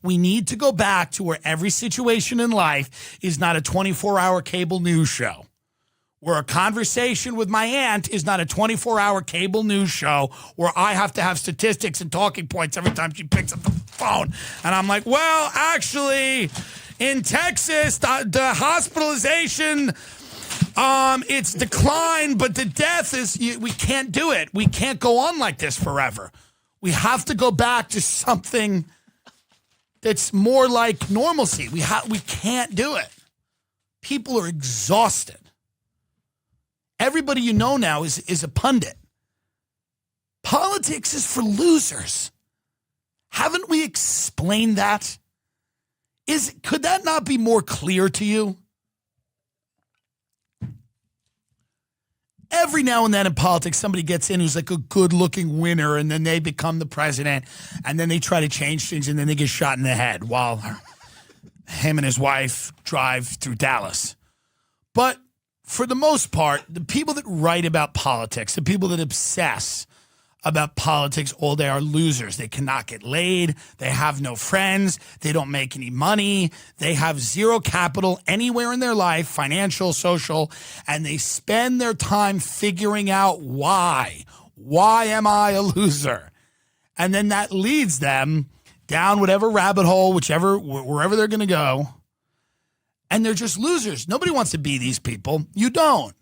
We need to go back to where every situation in life is not a 24-hour cable news show. Where a conversation with my aunt is not a 24-hour cable news show where I have to have statistics and talking points every time she picks up the phone. And I'm like, well, actually, in Texas, the hospitalization, it's declined, but the death is, we can't do it. We can't go on like this forever. We have to go back to something that's more like normalcy. We can't do it. People are exhausted. Everybody you know now is a pundit. Politics is for losers. Haven't we explained that? Could that not be more clear to you? Every now and then in politics, somebody gets in who's like a good-looking winner, and then they become the president, and then they try to change things, and then they get shot in the head while him and his wife drive through Dallas. But for the most part, the people that write about politics, the people that obsess about politics all day are losers. They cannot get laid. They have no friends. They don't make any money. They have zero capital anywhere in their life, financial, social, and they spend their time figuring out why. Why am I a loser? And then that leads them down whatever rabbit hole, wherever they're going to go. And they're just losers. Nobody wants to be these people. You don't.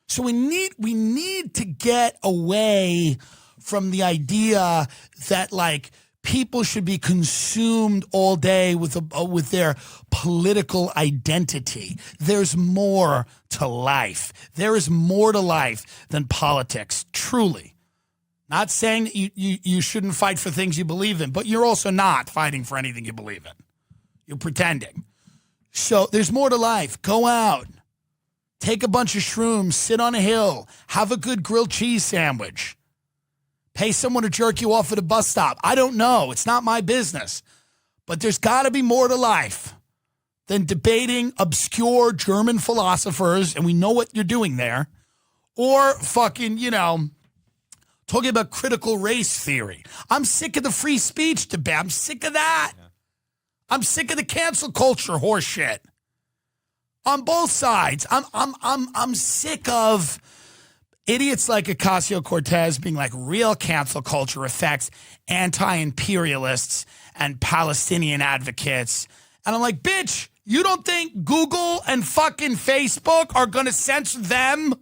So we need to get away from the idea that like people should be consumed all day with their political identity. There's more to life. There is more to life than politics, truly. Not saying that you shouldn't fight for things you believe in, but you're also not fighting for anything you believe in. You're pretending. So there's more to life. Go out. Take a bunch of shrooms. Sit on a hill. Have a good grilled cheese sandwich. Pay someone to jerk you off at a bus stop. I don't know. It's not my business. But there's got to be more to life than debating obscure German philosophers, and we know what you're doing there, or fucking, talking about critical race theory. I'm sick of the free speech debate. I'm sick of that. Yeah. I'm sick of the cancel culture horse shit. On both sides. I'm sick of idiots like Ocasio-Cortez being like real cancel culture affects anti-imperialists and Palestinian advocates. And I'm like, bitch, you don't think Google and fucking Facebook are going to censor them?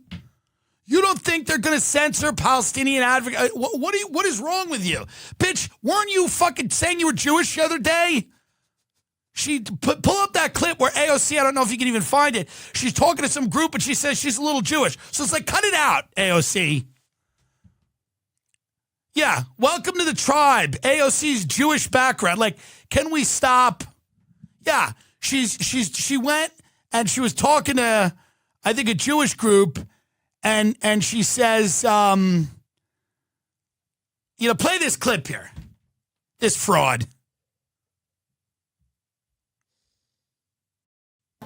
You don't think they're going to censor Palestinian advocates? What is wrong with you? Bitch, weren't you fucking saying you were Jewish the other day? Pull up that clip where AOC, I don't know if you can even find it. She's talking to some group and she says she's a little Jewish. So it's like, cut it out, AOC. Yeah, welcome to the tribe. AOC's Jewish background. Like, can we stop? Yeah, she went and she was talking to, I think, a Jewish group, and she says, play this clip here. This fraud.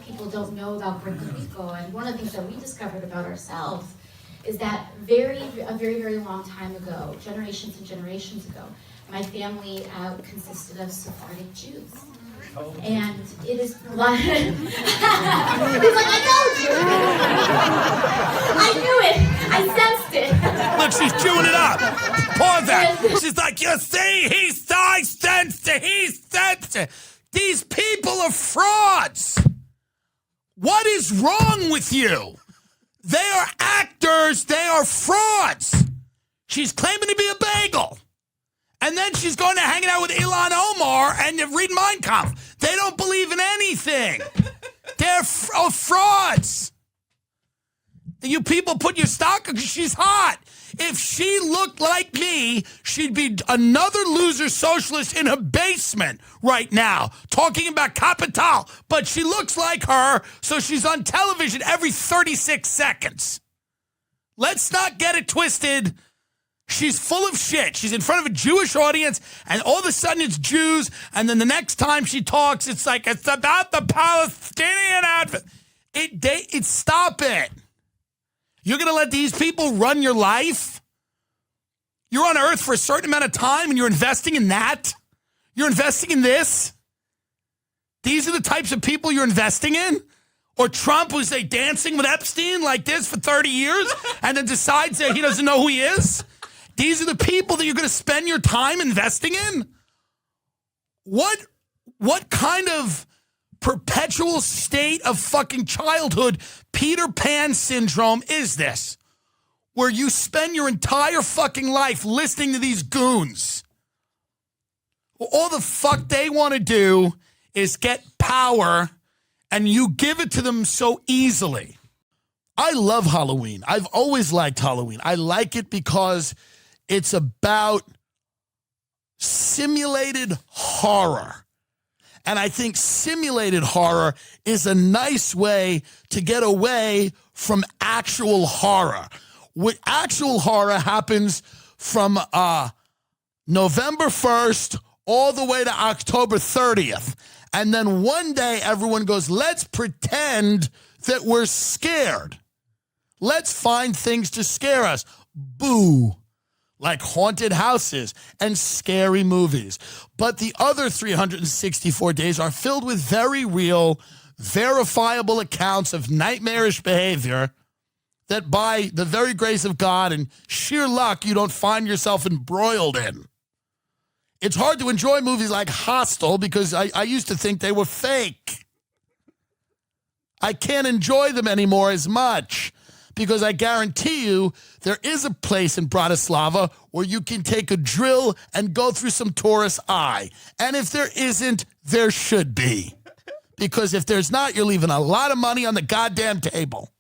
People don't know about Puerto Rico, and one of the things that we discovered about ourselves is that a very, very long time ago, generations and generations ago, my family consisted of Sephardic Jews. And it is blood. He's like, I told you. I knew it. I sensed it. Look, she's chewing it up. Pause that. She's like, you see, I sensed it. He sensed it. These people are frauds. What is wrong with you? They are actors. They are frauds. She's claiming to be a bagel. And then she's going to hanging out with Ilhan Omar and read Mein Kampf. They don't believe in anything. They're frauds. You people put your stock because she's hot. If she looked like me, she'd be another loser socialist in a basement right now talking about Capital. But she looks like her, so she's on television every 36 seconds. Let's not get it twisted. She's full of shit. She's in front of a Jewish audience, and all of a sudden it's Jews, and then the next time she talks, it's like, it's about the Palestinian outfit. Stop it. You're going to let these people run your life? You're on Earth for a certain amount of time, and you're investing in that? You're investing in this? These are the types of people you're investing in? Or Trump, who's dancing with Epstein like this for 30 years and then decides that he doesn't know who he is? These are the people that you're going to spend your time investing in? What kind of perpetual state of fucking childhood Peter Pan syndrome is this? Where you spend your entire fucking life listening to these goons. All the fuck they want to do is get power, and you give it to them so easily. I love Halloween. I've always liked Halloween. I like it because it's about simulated horror. And I think simulated horror is a nice way to get away from actual horror. What actual horror happens from November 1st all the way to October 30th. And then one day everyone goes, let's pretend that we're scared. Let's find things to scare us. Boo. Like haunted houses and scary movies. But the other 364 days are filled with very real, verifiable accounts of nightmarish behavior that by the very grace of God and sheer luck, you don't find yourself embroiled in. It's hard to enjoy movies like Hostel because I used to think they were fake. I can't enjoy them anymore as much because I guarantee you there is a place in Bratislava where you can take a drill and go through some tourist eye. And if there isn't, there should be. Because if there's not, you're leaving a lot of money on the goddamn table.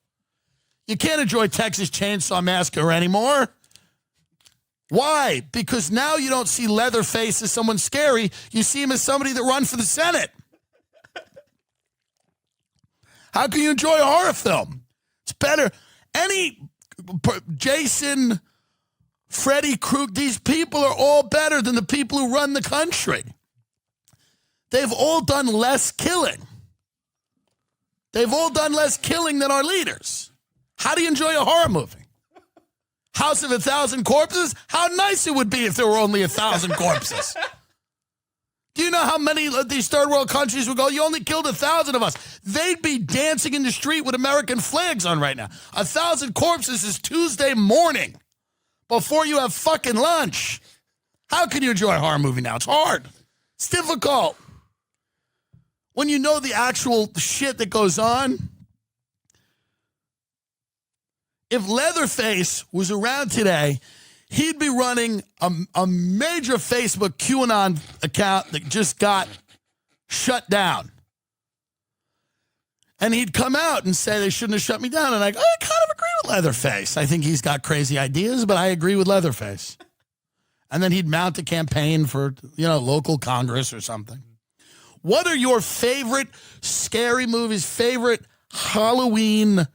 You can't enjoy Texas Chainsaw Massacre anymore. Why? Because now you don't see Leatherface as someone scary. You see him as somebody that run for the Senate. How can you enjoy a horror film? It's better. Jason, Freddy Krueger, these people are all better than the people who run the country. They've all done less killing. They've all done less killing than our leaders. How do you enjoy a horror movie? House of 1,000 Corpses? How nice it would be if there were only 1,000 corpses. Do you know how many of these third world countries would go, you only killed 1,000 of us? They'd be dancing in the street with American flags on right now. 1,000 corpses is Tuesday morning before you have fucking lunch. How can you enjoy a horror movie now? It's hard. It's difficult. When you know the actual shit that goes on. If Leatherface was around today, he'd be running a major Facebook QAnon account that just got shut down. And he'd come out and say they shouldn't have shut me down. And I kind of agree with Leatherface. I think he's got crazy ideas, but I agree with Leatherface. And then he'd mount a campaign for, local Congress or something. What are your favorite scary movies, favorite Halloween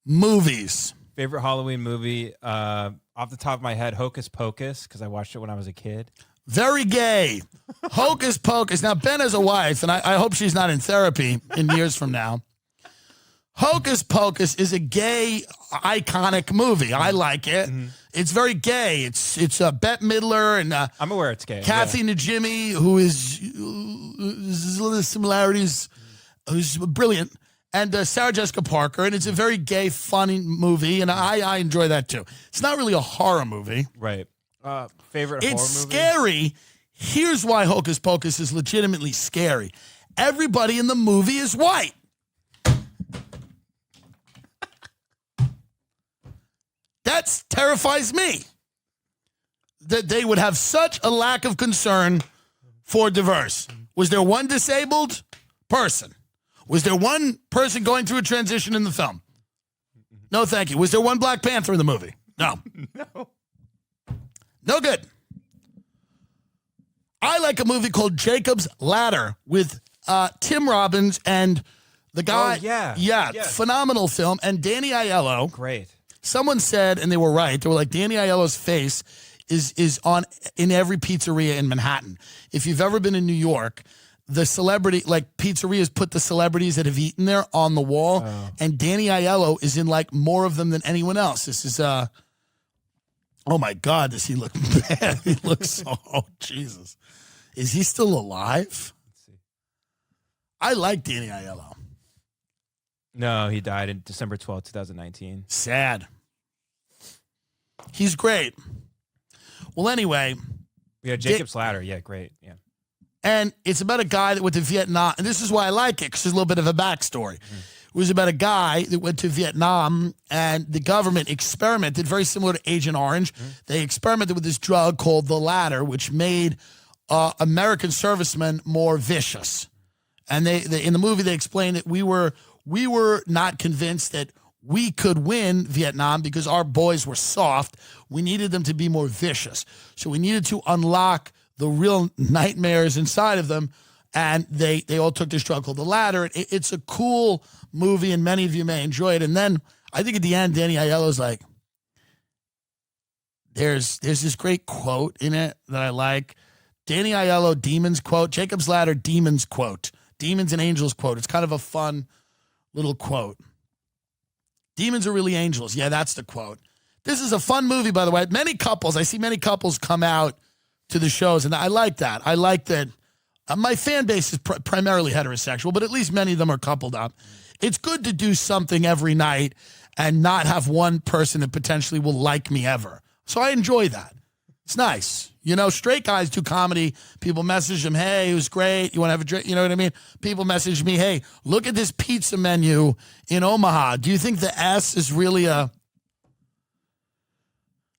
movies? Favorite Halloween movie, off the top of my head, Hocus Pocus, because I watched it when I was a kid. Very gay. Hocus Pocus. Now, Ben has a wife, and I hope she's not in therapy in years from now. Hocus Pocus is a gay, iconic movie. I like it. Mm-hmm. It's very gay. It's Bette Midler and I'm aware it's gay. Kathy Najimy, who is similarities, who's brilliant. And Sarah Jessica Parker, and it's a very gay, funny movie, and I enjoy that too. It's not really a horror movie. Right. Favorite horror movie? It's scary. Here's why Hocus Pocus is legitimately scary. Everybody in the movie is white. That terrifies me. That they would have such a lack of concern for diverse. Was there one disabled person? Was there one person going through a transition in the film? No, thank you. Was there one Black Panther in the movie? No. No. No good. I like a movie called Jacob's Ladder with Tim Robbins and the guy. Oh, yeah. Yeah, yes. Phenomenal film. And Danny Aiello. Great. Someone said, and they were right, they were like, Danny Aiello's face is on in every pizzeria in Manhattan. If you've ever been in New York, the celebrity, like pizzerias put the celebrities that have eaten there on the wall, and Danny Aiello is in like more of them than anyone else. This is, oh my God, does he look bad? He looks so, oh Jesus. Is he still alive? Let's see. I like Danny Aiello. No, he died in December 12th, 2019. Sad. He's great. Well, anyway. Yeah, Jacob's Ladder. Yeah, great. Yeah. And it's about a guy that went to Vietnam. And this is why I like it, because there's a little bit of a backstory. It was about a guy that went to Vietnam, and the government experimented, very similar to Agent Orange. They experimented with this drug called the ladder, which made American servicemen more vicious. And they in the movie, they explained that we were not convinced that we could win Vietnam because our boys were soft. We needed them to be more vicious. So we needed to unlock the real nightmares inside of them. And they all took this drug called the ladder. It's a cool movie, and many of you may enjoy it. And then I think at the end, Danny Aiello's like, there's this great quote in it that I like. Danny Aiello, Demons quote. Jacob's Ladder, Demons quote. Demons and Angels quote. It's kind of a fun little quote. Demons are really angels. Yeah, that's the quote. This is a fun movie, by the way. I see many couples come out to the shows, and I like that. I like that. My fan base is primarily heterosexual, but at least many of them are coupled up. It's good to do something every night and not have one person that potentially will like me ever. So I enjoy that. It's nice. You know, straight guys do comedy. People message them, hey, it was great. You want to have a drink? You know what I mean? People message me, hey, look at this pizza menu in Omaha. Do you think the S is really a...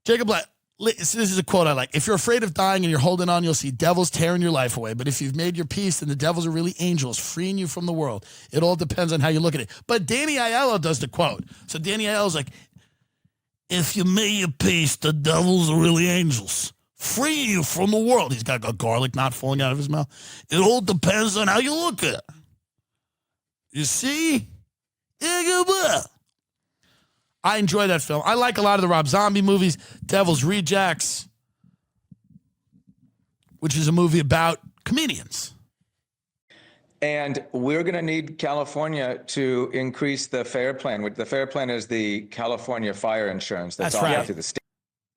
Jacob, this is a quote I like. If you're afraid of dying and you're holding on, you'll see devils tearing your life away. But if you've made your peace, then the devils are really angels freeing you from the world. It all depends on how you look at it. But Danny Aiello does the quote. So Danny Aiello's like, if you made your peace, the devils are really angels freeing you from the world. He's got a garlic knot falling out of his mouth. It all depends on how you look at it. You see? I enjoy that film. I like a lot of the Rob Zombie movies. Devil's Rejects, which is a movie about comedians. And we're going to need California to increase the FAIR plan. The FAIR plan is the California fire insurance that's offered to the state.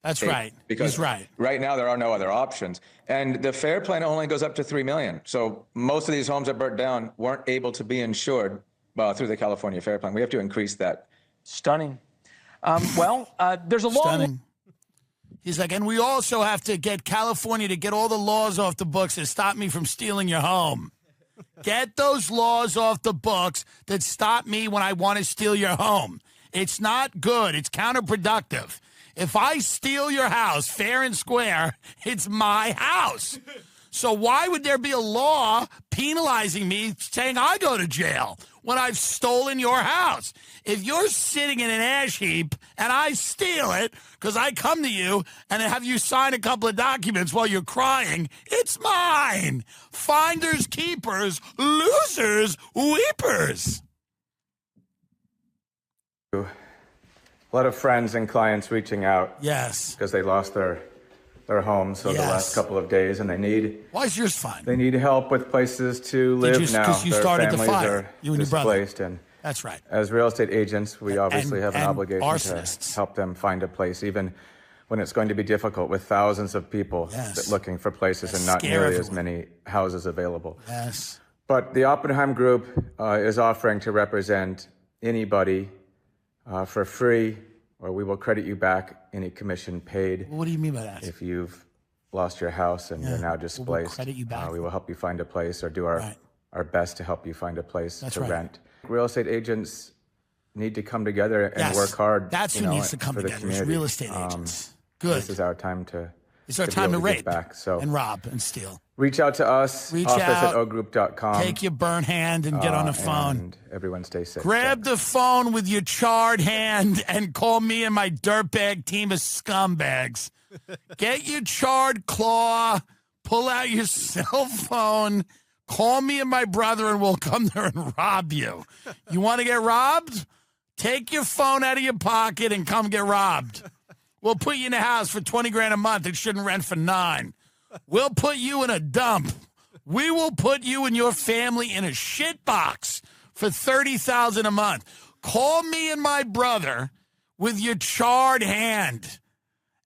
That's right. Because he's right. Right now there are no other options. And the FAIR plan only goes up to $3 million. So most of these homes that burnt down weren't able to be insured through the California FAIR plan. We have to increase that. Stunning. There's a Stunning. He's like, and we also have to get California to get all the laws off the books that stop me from stealing your home. Get those laws off the books that stop me when I want to steal your home. It's not good. It's counterproductive. If I steal your house fair and square, it's my house. So why would there be a law penalizing me saying I go to jail when I've stolen your house? If you're sitting in an ash heap and I steal it because I come to you and have you sign a couple of documents while you're crying, it's mine. Finders keepers, losers weepers. A lot of friends and clients reaching out. Yes. Because they lost their homes over the last couple of days, and they need... Why is yours fine? They need help with places to live now. Because you started the families fire, are you and your brother. displaced, and that's right. As real estate agents, we obviously have an obligation arsonists. to help them find a place, even when it's going to be difficult with thousands of people looking for places and not nearly as many houses available. Yes. But the Oppenheim Group is offering to represent anybody for free, or we will credit you back any commission paid. What do you mean by that? If you've lost your house and you're now displaced, we'll credit you back. We will help you find a place, or do our best to help you find a place to rent. Real estate agents need to come together and work hard. That's who needs to come together. Is real estate agents. Good. This is our time to. It's our time to rape back, and rob and steal. Reach out to us. Reach office out, at ogroup.com. Take your burnt hand and get on the phone. And everyone stay safe. Grab the phone with your charred hand and call me and my dirtbag team of scumbags. Get your charred claw, pull out your cell phone, call me and my brother, and we'll come there and rob you. You want to get robbed? Take your phone out of your pocket and come get robbed. We'll put you in a house for $20,000 a month. It shouldn't rent for $9,000. We'll put you in a dump. We will put you and your family in a shit box for $30,000 a month. Call me and my brother with your charred hand,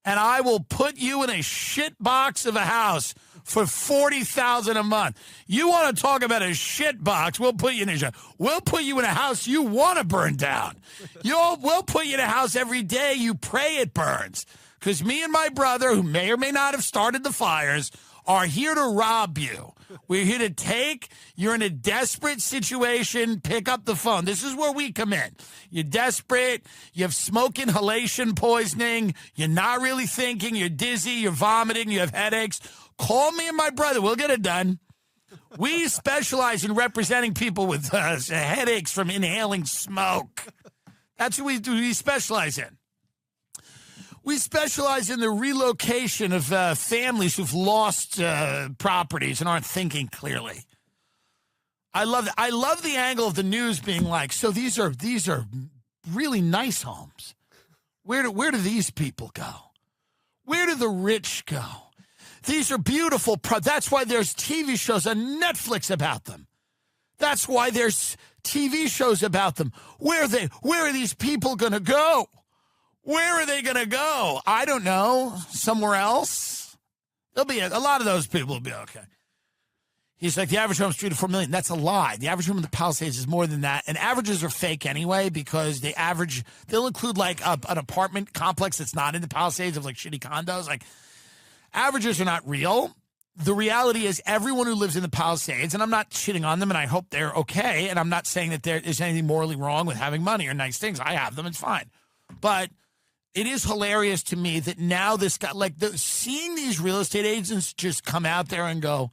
and I will put you in a shit box of a house for $40,000 a month. You want to talk about a shit box? We'll put you in a We'll put you in a house you want to burn down. We'll put you in a house every day you pray it burns. Because me and my brother, who may or may not have started the fires, are here to rob you. We're here to take. You're in a desperate situation. Pick up the phone. This is where we come in. You're desperate. You have smoke inhalation poisoning. You're not really thinking. You're dizzy. You're vomiting. You have headaches. Call me and my brother. We'll get it done. We specialize in representing people with headaches from inhaling smoke. That's what we do. We specialize in. We specialize in the relocation of families who've lost properties and aren't thinking clearly. I love the angle of the news being like, so these are really nice homes. Where do these people go? Where do the rich go? These are beautiful. That's why there's TV shows on Netflix about them. That's why there's TV shows about them. Where are these people going to go? Where are they going to go? I don't know. Somewhere else? There'll be a lot of those people will be okay. He's like, the average home is $3 to $4 million. That's a lie. The average home in the Palisades is more than that. And averages are fake anyway because they'll include like an apartment complex that's not in the Palisades of like shitty condos. Like averages are not real. The reality is everyone who lives in the Palisades, and I'm not shitting on them and I hope they're okay. And I'm not saying that there is anything morally wrong with having money or nice things. I have them. It's fine. But it is hilarious to me that now this guy, seeing these real estate agents just come out there and go,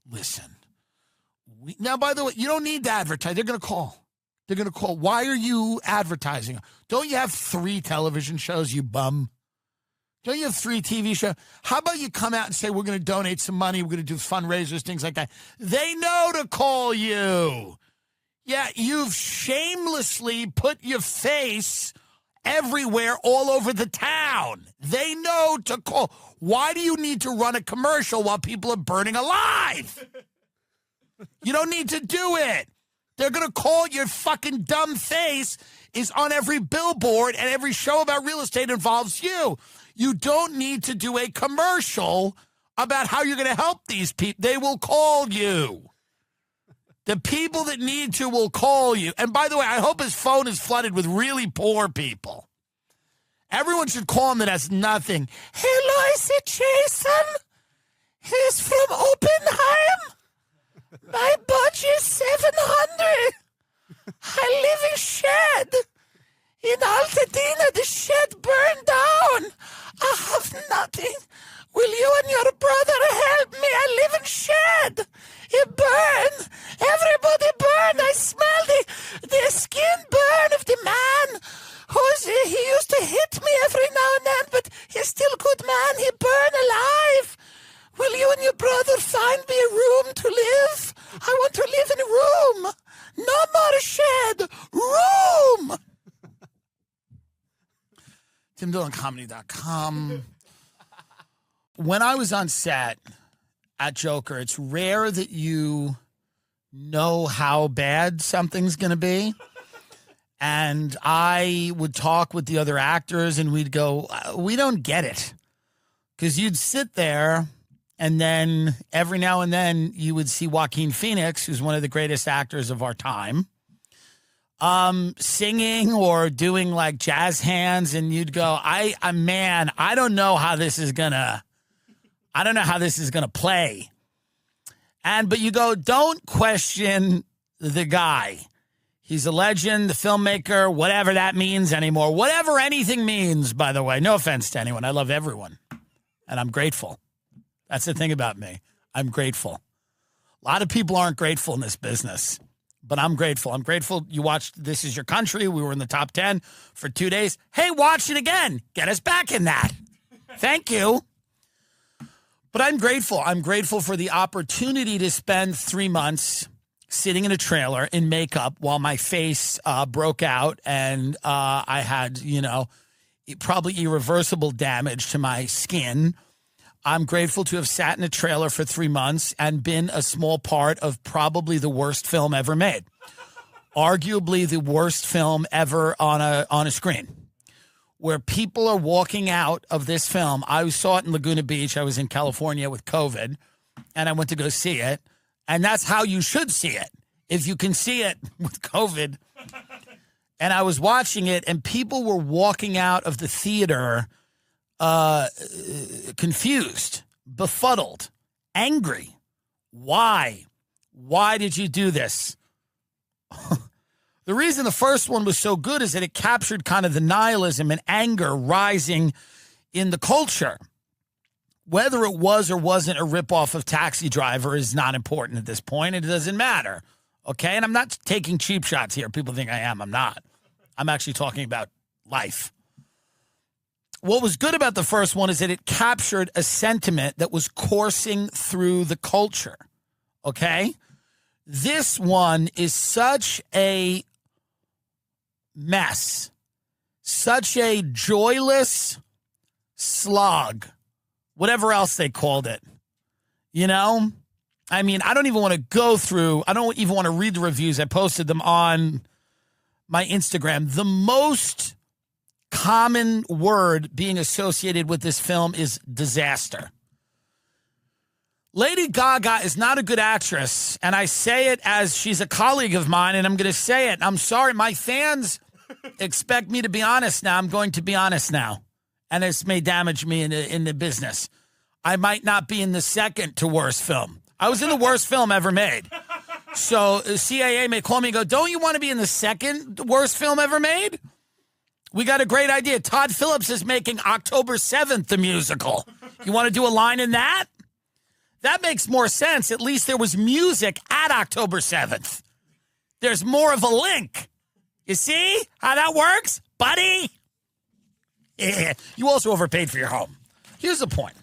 listen. Now, by the way, you don't need to advertise. They're going to call. Why are you advertising? Don't you have 3 television shows, you bum? Don't you have 3 TV shows? How about you come out and say, we're going to donate some money, we're going to do fundraisers, things like that. They know to call you. Yeah, you've shamelessly put your face everywhere, all over the town. They know to call. Why do you need to run a commercial while people are burning alive? You don't need to do it. They're going to call. Your fucking dumb face is on every billboard, and every show about real estate involves you. You don't need to do a commercial about how you're going to help these people. They will call you. The people that need to will call you. And by the way, I hope his phone is flooded with really poor people. Everyone should call him that has nothing. Hello, is it Jason? He's from Oppenheim. My budget is 700. I live in shed. In Altadena, the shed burned down. I have nothing. Will you and your brother help me? I live in shed. It burned. Everybody burned. I smell the skin burn of the man. He used to hit me every now and then, but he's still a good man. He burned alive. Will you and your brother find me a room to live? I want to live in a room. No more shed. Room. TimDillonComedy.com. When I was on set at Joker, it's rare that you know how bad something's going to be. And I would talk with the other actors and we'd go, we don't get it. Because you'd sit there and then every now and then you would see Joaquin Phoenix, who's one of the greatest actors of our time, singing or doing like jazz hands. And you'd go, I don't know how this is going to play. But you go, don't question the guy. He's a legend, the filmmaker, whatever that means anymore. Whatever anything means, by the way. No offense to anyone. I love everyone. And I'm grateful. That's the thing about me. I'm grateful. A lot of people aren't grateful in this business. But I'm grateful. I'm grateful you watched This Is Your Country. We were in the top 10 for 2 days. Hey, watch it again. Get us back in that. Thank you. But I'm grateful. I'm grateful for the opportunity to spend 3 months sitting in a trailer in makeup while my face broke out and I had, probably irreversible damage to my skin. I'm grateful to have sat in a trailer for 3 months and been a small part of probably the worst film ever made. Arguably the worst film ever on a screen. Where people are walking out of this film. I saw it in Laguna Beach. I was in California with COVID. and I went to go see it. And that's how you should see it, if you can see it with COVID. And I was watching it, and people were walking out of the theater confused, befuddled, angry. Why? Why did you do this? The reason the first one was so good is that it captured kind of the nihilism and anger rising in the culture. Whether it was or wasn't a ripoff of Taxi Driver is not important at this point. It doesn't matter, okay? And I'm not taking cheap shots here. People think I am. I'm not. I'm actually talking about life. What was good about the first one is that it captured a sentiment that was coursing through the culture, okay? This one is such a mess, such a joyless slog, whatever else they called it, you know? I mean, I don't even want to go through, I don't even want to read the reviews. I posted them on my Instagram. The most common word being associated with this film is disaster. Lady Gaga is not a good actress, and I say it as she's a colleague of mine, and I'm going to say it. I'm sorry, my fans expect me to be honest now. I'm going to be honest now. And this may damage me in the business. I might not be in the second to worst film. I was in the worst film ever made. So CAA may call me and go, don't you want to be in the second worst film ever made? We got a great idea. Todd Phillips is making October 7th the musical. You want to do a line in that? That makes more sense. At least there was music at October 7th. There's more of a link. You see how that works, buddy? Yeah. You also overpaid for your home. Here's the point.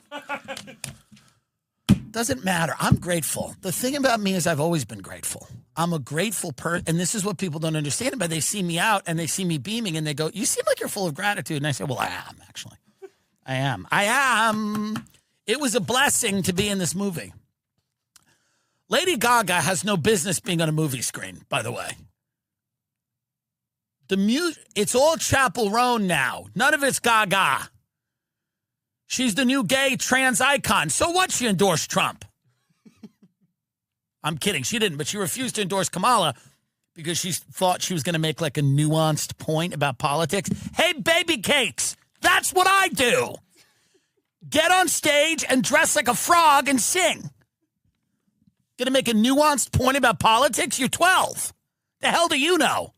Doesn't matter. I'm grateful. The thing about me is I've always been grateful. I'm a grateful person, and this is what people don't understand, but they see me out and they see me beaming and they go, you seem like you're full of gratitude. And I say, well, I am, actually. I am. It was a blessing to be in this movie. Lady Gaga has no business being on a movie screen, by the way. It's all Chapel Roan now. None of it's Gaga. She's the new gay trans icon. So what? She endorsed Trump. I'm kidding. She didn't, but she refused to endorse Kamala because she thought she was going to make like a nuanced point about politics. Hey, baby cakes, that's what I do. Get on stage and dress like a frog and sing. Going to make a nuanced point about politics? You're 12. The hell do you know?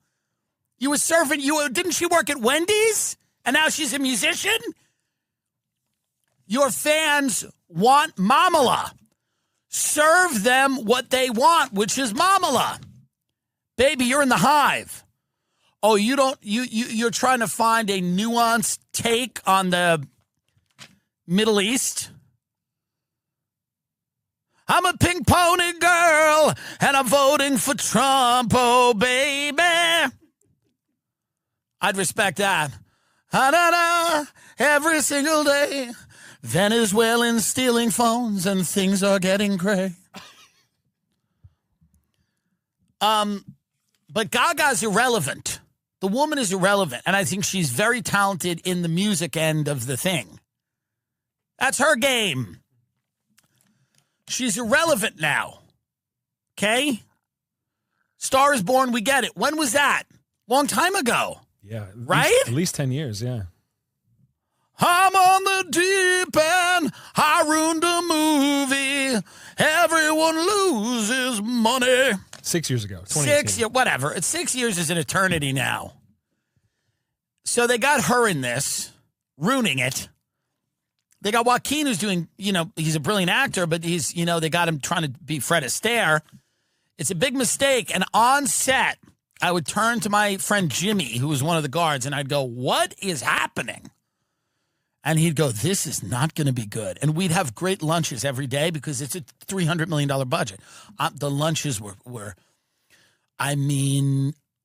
You were serving, didn't she work at Wendy's? And now she's a musician? Your fans want mamala. Serve them what they want, which is mamala. Baby, you're in the hive. Oh, you're trying to find a nuanced take on the Middle East? I'm a pink pony girl, and I'm voting for Trump, oh, baby. I'd respect that. Every single day, Venezuelans stealing phones and things are getting gray. But Gaga's irrelevant. The woman is irrelevant, and I think she's very talented in the music end of the thing. That's her game. She's irrelevant now. Okay? Star is Born, we get it. When was that? Long time ago. Yeah. Right? At least 10 years, yeah. I'm on the deep end. I ruined a movie. Everyone loses money. 6 years ago. 6 years, whatever. It's 6 years is an eternity now. So they got her in this, ruining it. They got Joaquin, who's doing, he's a brilliant actor, but he's, they got him trying to be Fred Astaire. It's a big mistake. And on set, I would turn to my friend Jimmy, who was one of the guards, and I'd go, what is happening? And he'd go, this is not going to be good. And we'd have great lunches every day because it's a $300 million budget. The lunches were,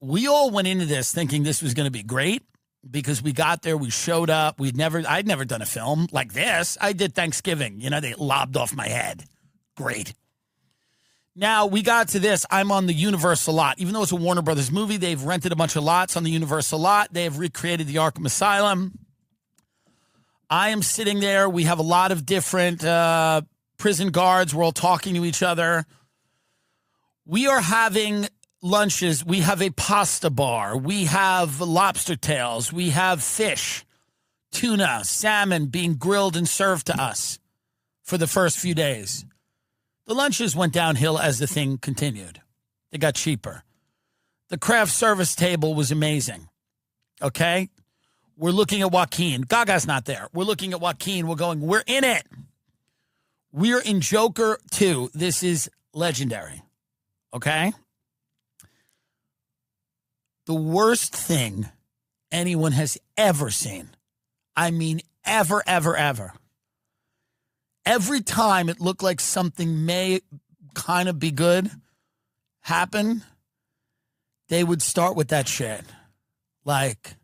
we all went into this thinking this was going to be great because we got there, we showed up. I'd never done a film like this. I did Thanksgiving. They lobbed off my head. Great. Now, we got to this. I'm on the Universal lot. Even though it's a Warner Brothers movie, they've rented a bunch of lots on the Universal lot. They have recreated the Arkham Asylum. I am sitting there. We have a lot of different prison guards. We're all talking to each other. We are having lunches. We have a pasta bar. We have lobster tails. We have fish, tuna, salmon being grilled and served to us for the first few days. The lunches went downhill as the thing continued. They got cheaper. The craft service table was amazing. Okay? We're looking at Joaquin. Gaga's not there. We're looking at Joaquin. We're going, we're in it. We're in Joker 2. This is legendary. Okay? The worst thing anyone has ever seen. I mean, ever, ever, ever. Every time it looked like something may kind of be good happen, they would start with that shit. Like,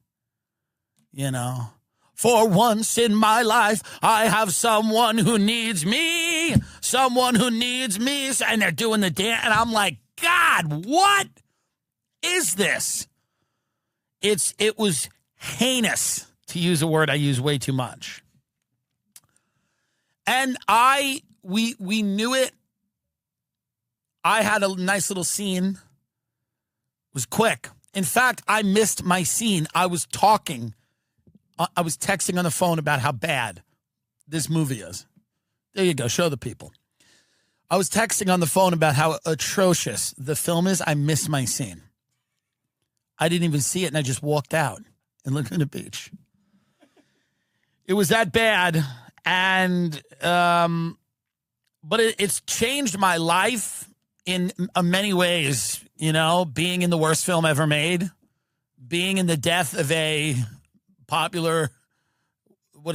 you know, for once in my life, I have someone who needs me, someone who needs me. And they're doing the dance. And I'm like, God, what is this? It was heinous, to use a word I use way too much. And we knew it. I had a nice little scene. It was quick. In fact, I missed my scene. I was texting on the phone about how bad this movie is. There you go. Show the people. I was texting on the phone about how atrocious the film is. I missed my scene. I didn't even see it, and I just walked out and looked at the beach. It was that bad, and but it's changed my life in many ways. You know, being in the worst film ever made, being in the death of a popular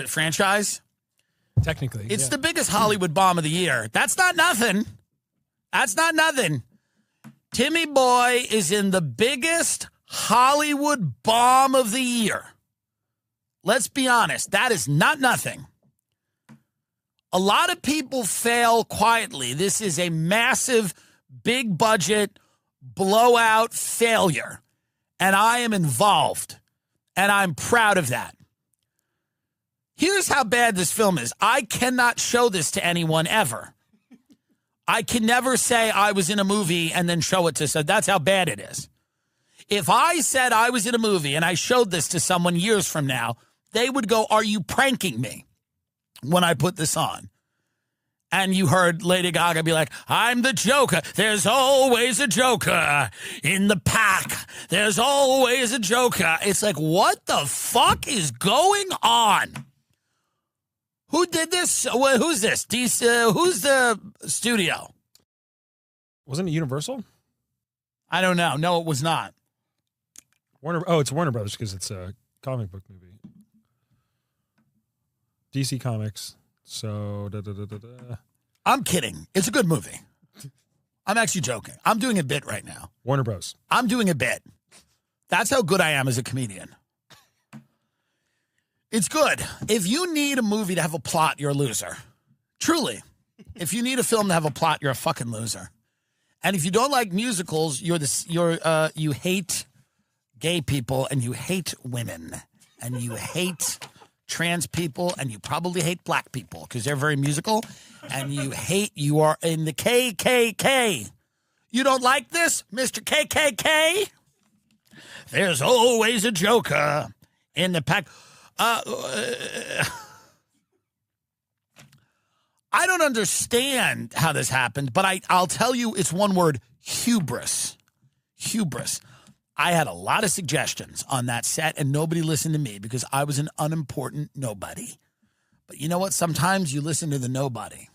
franchise. Technically, it's the biggest Hollywood bomb of the year. That's not nothing. That's not nothing. Timmy Boy is in the biggest Hollywood bomb of the year. Let's be honest. That is not nothing. A lot of people fail quietly. This is a massive, big budget, blowout failure. And I am involved. And I'm proud of that. Here's how bad this film is. I cannot show this to anyone ever. I can never say I was in a movie and then show it to someone. That's how bad it is. If I said I was in a movie and I showed this to someone years from now, they would go, are you pranking me when I put this on? And you heard Lady Gaga be like, I'm the Joker. There's always a Joker in the pack. There's always a Joker. It's like, what the fuck is going on? Who did this? Who's this? Who's the studio? Wasn't it Universal? I don't know. No, it was not. Warner. Oh, it's Warner Brothers because it's a comic book movie. DC Comics. So, I'm kidding. It's a good movie. I'm actually joking. I'm doing a bit right now. Warner Bros. I'm doing a bit. That's how good I am as a comedian. It's good. If you need a movie to have a plot, you're a loser. Truly. If you need a film to have a plot, you're a fucking loser. And if you don't like musicals, you hate gay people and you hate women and you hate trans people, and you probably hate black people because they're very musical, and you are in the KKK. You don't like this, Mr. KKK? There's always a Joker in the pack. I don't understand how this happened, but I'll tell you it's one word, hubris. Hubris. I had a lot of suggestions on that set, and nobody listened to me because I was an unimportant nobody. But you know what? Sometimes you listen to the nobody.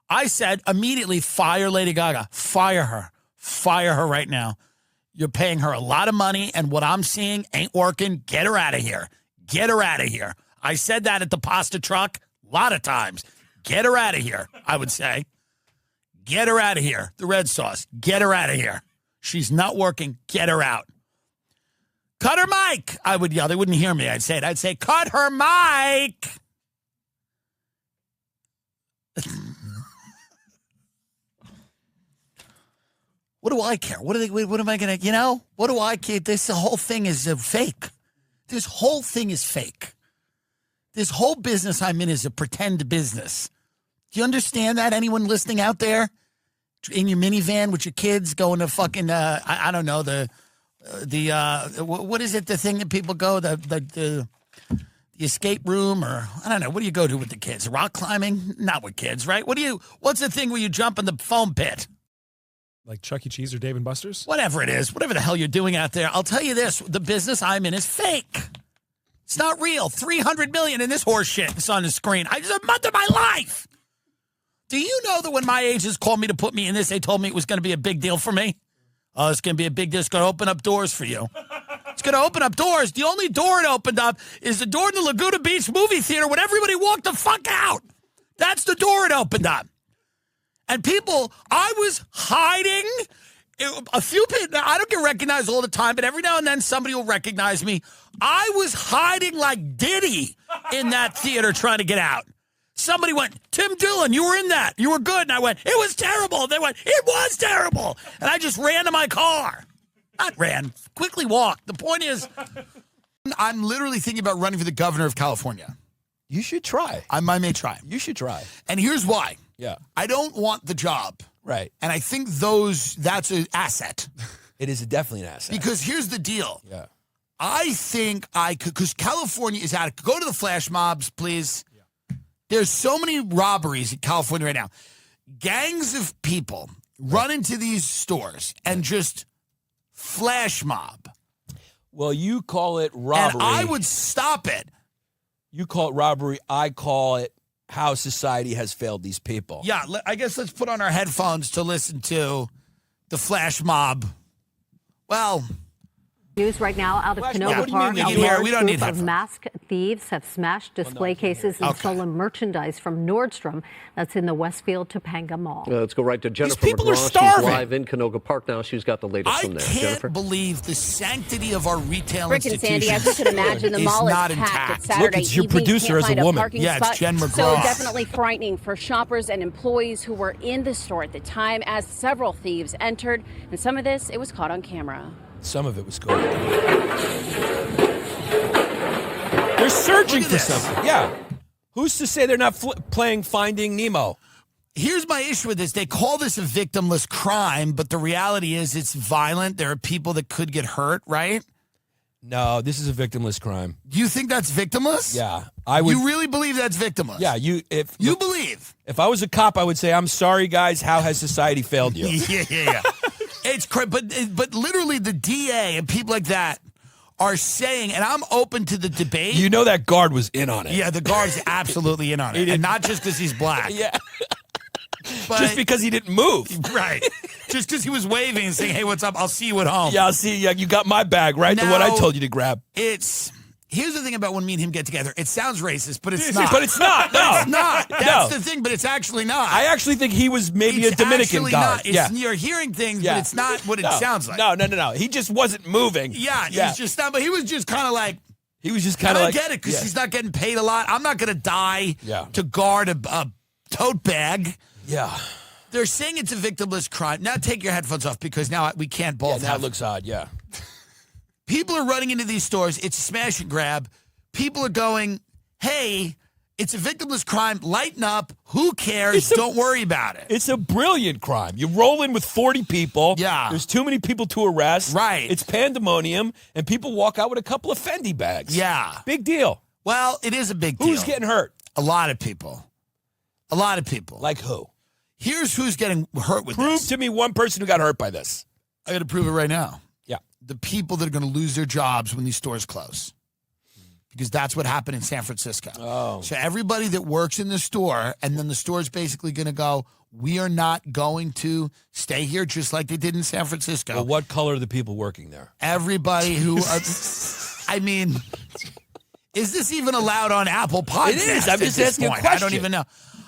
I said immediately, fire Lady Gaga. Fire her. Fire her right now. You're paying her a lot of money, and what I'm seeing ain't working. Get her out of here. Get her out of here. I said that at the pasta truck a lot of times. Get her out of here, I would say. Get her out of here. The red sauce. Get her out of here. She's not working. Get her out. Cut her mic. I would yell. They wouldn't hear me. I'd say it. I'd say, cut her mic. What do I care? What am I going to, what do I care? This whole thing is fake. This whole thing is fake. This whole business I'm in is a pretend business. Do you understand that? Anyone listening out there? In your minivan with your kids going to fucking, I don't know, what is it, the thing that people go, the escape room, or I don't know, what do you go to with the kids? Rock climbing? Not with kids, right? What's the thing where you jump in the foam pit? Like Chuck E. Cheese or Dave and Buster's? Whatever it is, whatever the hell you're doing out there, I'll tell you this, the business I'm in is fake. It's not real. $300 million in this horse shit that's on the screen. I just a month of my life. Do you know that when my agents called me to put me in this, they told me it was going to be a big deal for me? Oh, it's going to be a big deal. It's going to open up doors for you. It's going to open up doors. The only door it opened up is the door in the Laguna Beach movie theater when everybody walked the fuck out. That's the door it opened up. And people, I was hiding. A few people, I don't get recognized all the time, but every now and then somebody will recognize me. I was hiding like Diddy in that theater trying to get out. Somebody went, Tim Dillon, you were in that. You were good. And I went, it was terrible. They went, it was terrible. And I just ran to my car. Not ran, quickly walked. The point is, I'm literally thinking about running for the governor of California. You should try. I may try. You should try. And here's why. Yeah. I don't want the job. Right. And I think that's an asset. It is definitely an asset. Because here's the deal. Yeah. I think I could, because California is out. Go to the flash mobs, please. There's so many robberies in California right now. Gangs of people run into these stores and just flash mob. Well, you call it robbery. And I would stop it. You call it robbery. I call it how society has failed these people. Yeah, I guess let's put on our headphones to listen to the flash mob. Well, news right now out of Flash Canoga mob, what do you Park. mean we A can hear? large We don't need group of headphones. masked thieves have smashed display cases and stolen merchandise from Nordstrom. That's in the Westfield Topanga Mall. Let's go right to Jennifer people are McGraw. starving. She's live in Canoga Park now. She's got the latest I from there. can't Jennifer? believe the sanctity of our retail Rick and institutions. Sandy, as you can imagine, the is mall is not packed. intact. It's Saturday Look, it's your evening. producer Can't as a find woman. parking Yeah, it's spot. Jen So McGraw. definitely frightening for shoppers and employees who were in the store at the time as several thieves entered. And some of this, it was caught on camera. Some of it was good. They're searching for something. Yeah. Who's to say they're not playing Finding Nemo? Here's my issue with this. They call this a victimless crime, but the reality is it's violent. There are people that could get hurt, right? No, this is a victimless crime. Do you think that's victimless? Yeah, I would. You really believe that's victimless? Yeah, You believe? If I was a cop, I would say, "I'm sorry, guys. How has society failed you?" Yeah. It's but literally the DA and people like that are saying, and I'm open to the debate. You know that guard was in on it. Yeah, the guard's absolutely in on it, and not just because he's black. Yeah. But, Just because he didn't move. right? Just because he was waving and saying, "Hey, what's up? I'll see you at home." Yeah, I'll see. Yeah, you got my bag, right? The one I told you to grab. Here's the thing about when me and him get together. It sounds racist, but it's not. But it's not. No, It's not. That's No. the thing, but it's actually not. I actually think he was maybe a Dominican actually guard. not. Yeah. You're hearing things, Yeah. but it's not what it sounds like. No. He just wasn't moving. Yeah, he's just not. But he was just kind of like. He was just kind I of like. get it because yeah. he's not getting paid a lot. I'm not going to die Yeah. to guard a tote bag. Yeah. They're saying it's a victimless crime. Now take your headphones off because now we can't both. That looks odd. Yeah. People are running into these stores. It's a smash and grab. People are going, hey, it's a victimless crime. Lighten up. Who cares? Don't worry about it. It's a brilliant crime. You roll in with 40 people. Yeah. There's too many people to arrest. Right. It's pandemonium, and people walk out with a couple of Fendi bags. Yeah. Big deal. Well, it is a big deal. Who's getting hurt? A lot of people. A lot of people. Like who? Here's who's getting hurt with Prove this. to me one person who got hurt by this. I got to prove it right now. Yeah. The people that are going to lose their jobs when these stores close. Because that's what happened in San Francisco. Oh. So everybody that works in the store, and then the store's basically going to go, we are not going to stay here just like they did in San Francisco. Well, what color are the people working there? Everybody who, I mean, is this even allowed on Apple Podcasts? It is. I'm at just this asking a point? I don't question. even know.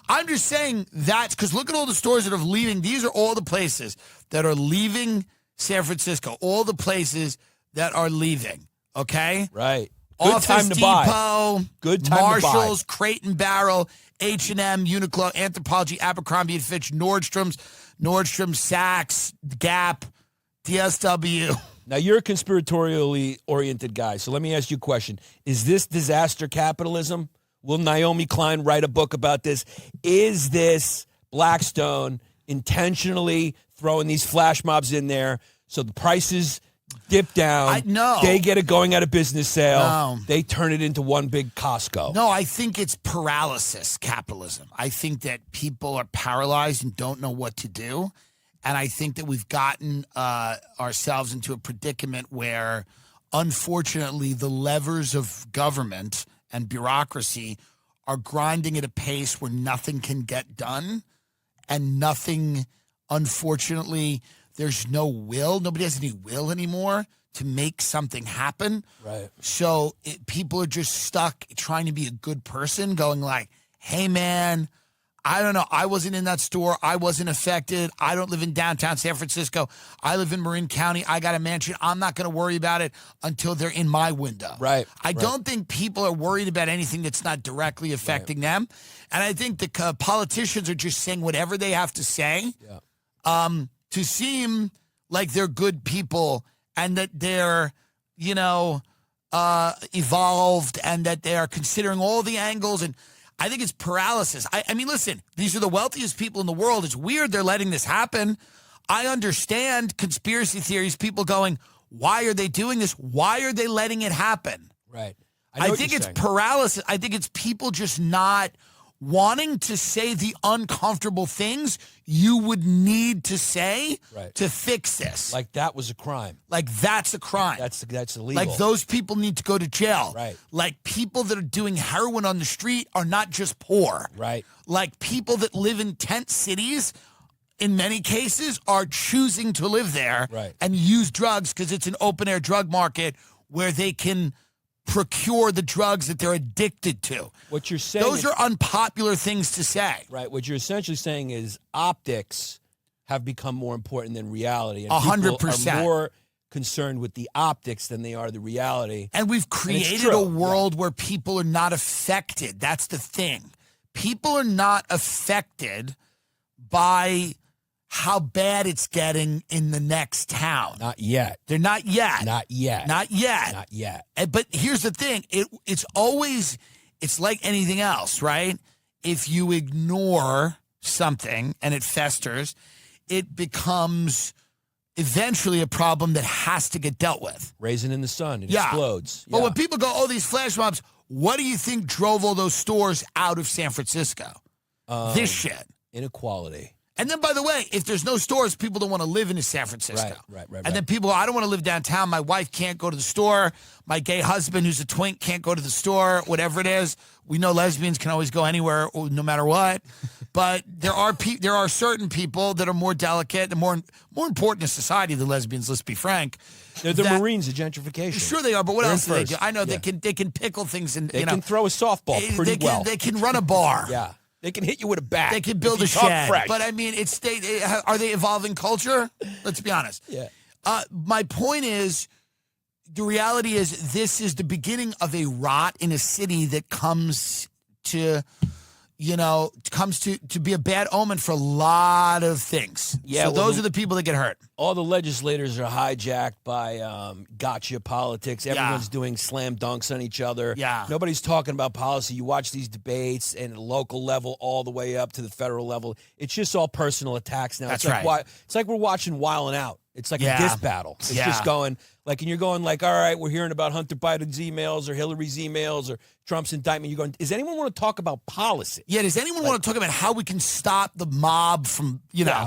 I'm just saying that's because look at all the stores that are leaving. These are all the places that are leaving San Francisco. All the places that are leaving. Okay? Right. Good Office time to Depot, buy. Good time Marshalls, to buy. Crate and Barrel, H&M, Uniqlo, Anthropologie, Abercrombie & Fitch, Nordstrom's, Saks, Gap, DSW. Now, you're a conspiratorially oriented guy, so let me ask you a question. Is this disaster capitalism, Will Naomi Klein write a book about this? Is this Blackstone intentionally throwing these flash mobs in there so the prices dip down? No. They get a going out of business sale. No. They turn it into one big Costco. No, I think it's paralysis capitalism. I think that people are paralyzed and don't know what to do. And I think that we've gotten ourselves into a predicament where, unfortunately, the levers of government and bureaucracy are grinding at a pace where nothing can get done. And nothing, unfortunately, there's no will. Nobody has any will anymore to make something happen. Right. So people are just stuck trying to be a good person, going like, hey, man, I don't know. I wasn't in that store. I wasn't affected. I don't live in downtown San Francisco. I live in Marin County. I got a mansion. I'm not going to worry about it until they're in my window. Right. I don't think people are worried about anything that's not directly affecting them. And I think the politicians are just saying whatever they have to say to seem like they're good people and that they're, evolved and that they are considering all the angles. And I think it's paralysis. I mean, listen, these are the wealthiest people in the world. It's weird they're letting this happen. I understand conspiracy theories, people going, why are they doing this? Why are they letting it happen? Right. I think it's paralysis. I think it's people just not wanting to say the uncomfortable things you would need to say to fix this. Like that was a crime. Like that's a crime. That's illegal. Like those people need to go to jail. Right. Like people that are doing heroin on the street are not just poor. Right. Like people that live in tent cities, in many cases, are choosing to live there and use drugs because it's an open air drug market where they can procure the drugs that they're addicted to. What you're saying, those are unpopular things to say. Right. What you're essentially saying is optics have become more important than reality. And 100%. People are more concerned with the optics than they are the reality. And we've created a world where people are not affected. That's the thing. People are not affected by how bad it's getting in the next town. Not yet. They're not yet. Not yet. Not yet. Not yet. But here's the thing. It's always, it's like anything else, right? If you ignore something and it festers, it becomes eventually a problem that has to get dealt with. Raisin in the sun. It explodes. But when people go, oh, these flash mobs, what do you think drove all those stores out of San Francisco? This shit. Inequality. And then, by the way, if there's no stores, people don't want to live in San Francisco. Right. And then people go, I don't want to live downtown. My wife can't go to the store. My gay husband, who's a twink, can't go to the store, whatever it is. We know lesbians can always go anywhere, no matter what. But there are certain people that are more delicate and more important to society than lesbians, let's be frank. They're the Marines of gentrification. Sure they are, but what else do they do? I know they can pickle things. And they can throw a softball pretty well. They can run a bar. Yeah. They can hit you with a bat. They can build a shed. But I mean, are they evolving culture? Let's be honest. Yeah. My point is, the reality is this is the beginning of a rot in a city that comes to be a bad omen for a lot of things. Yeah. So those are the people that get hurt. All the legislators are hijacked by gotcha politics. Everyone's doing slam dunks on each other. Yeah. Nobody's talking about policy. You watch these debates and at the local level all the way up to the federal level. It's just all personal attacks now. That's It's like we're watching Wildin' Out. It's like a diss battle. It's just going and you're going like, all right, we're hearing about Hunter Biden's emails or Hillary's emails or Trump's indictment. You're going, does anyone want to talk about policy? Yeah, does anyone want to talk about how we can stop the mob from,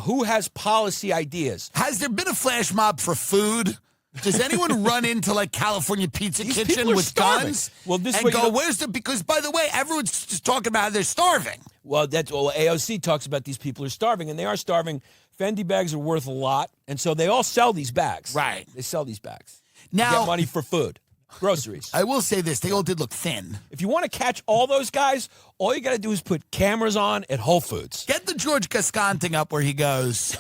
who has policy ideas? Has there been a flash mob for food? Does anyone run into like California Pizza Kitchen with guns? Well, this and go, where's the? Because by the way, everyone's just talking about how they're starving. Well, AOC talks about these people are starving, and they are starving. Fendi bags are worth a lot, and so they all sell these bags. Right. They sell these bags. Now, get money for food, groceries. I will say this: they all did look thin. If you want to catch all those guys, all you got to do is put cameras on at Whole Foods. Get the George Gascon thing up where he goes.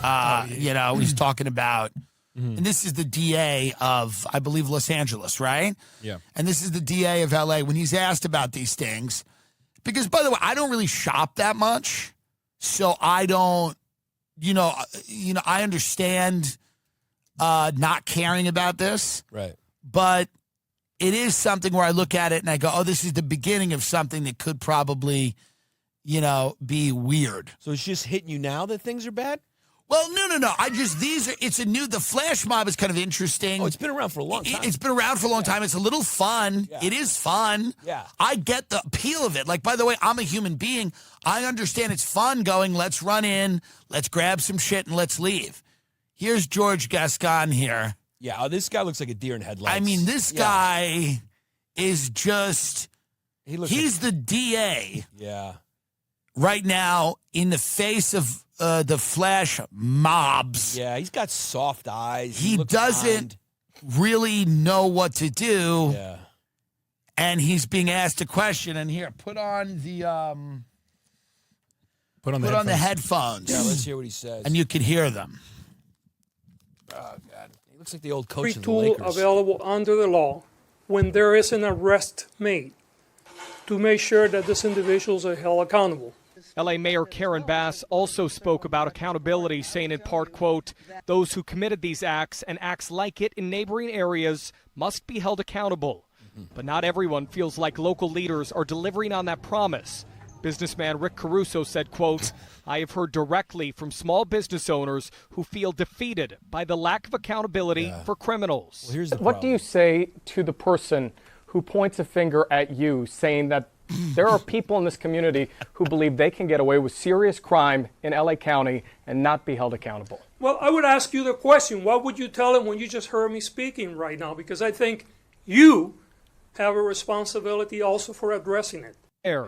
He's talking about. And this is the DA of, I believe, Los Angeles, right? Yeah. And this is the DA of LA when he's asked about these things. Because, by the way, I don't really shop that much. So I don't, I understand not caring about this. Right. But it is something where I look at it and I go, oh, this is the beginning of something that could probably, be weird. So it's just hitting you now that things are bad? Well, no. The flash mob is kind of interesting. Oh, it's been around for a long time. It's been around for a long time. It's a little fun. Yeah. It is fun. Yeah. I get the appeal of it. Like, by the way, I'm a human being. I understand it's fun going, let's run in, let's grab some shit, and let's leave. Here's George Gascon here. Yeah, this guy looks like a deer in headlights. I mean, this guy is just, he's the DA. Yeah. Right now, in the face of the flash mobs. Yeah, he's got soft eyes. He doesn't really know what to do. Yeah. And he's being asked a question. And here, put on the headphones. Yeah, let's hear what he says. And you can hear them. Oh, God. He looks like the old coach Every of the tool Lakers. available under the law when there is an arrest made to make sure that these individuals are held accountable. LA Mayor Karen Bass also spoke about accountability, saying in part, quote, those who committed these acts and acts like it in neighboring areas must be held accountable. But not everyone feels like local leaders are delivering on that promise. Businessman Rick Caruso said, quote, I have heard directly from small business owners who feel defeated by the lack of accountability for criminals. Well, here's the What do you say to the person who points a finger at you saying that there are people in this community who believe they can get away with serious crime in LA County and not be held accountable? Well, I would ask you the question, what would you tell them when you just heard me speaking right now? Because I think you have a responsibility also for addressing it.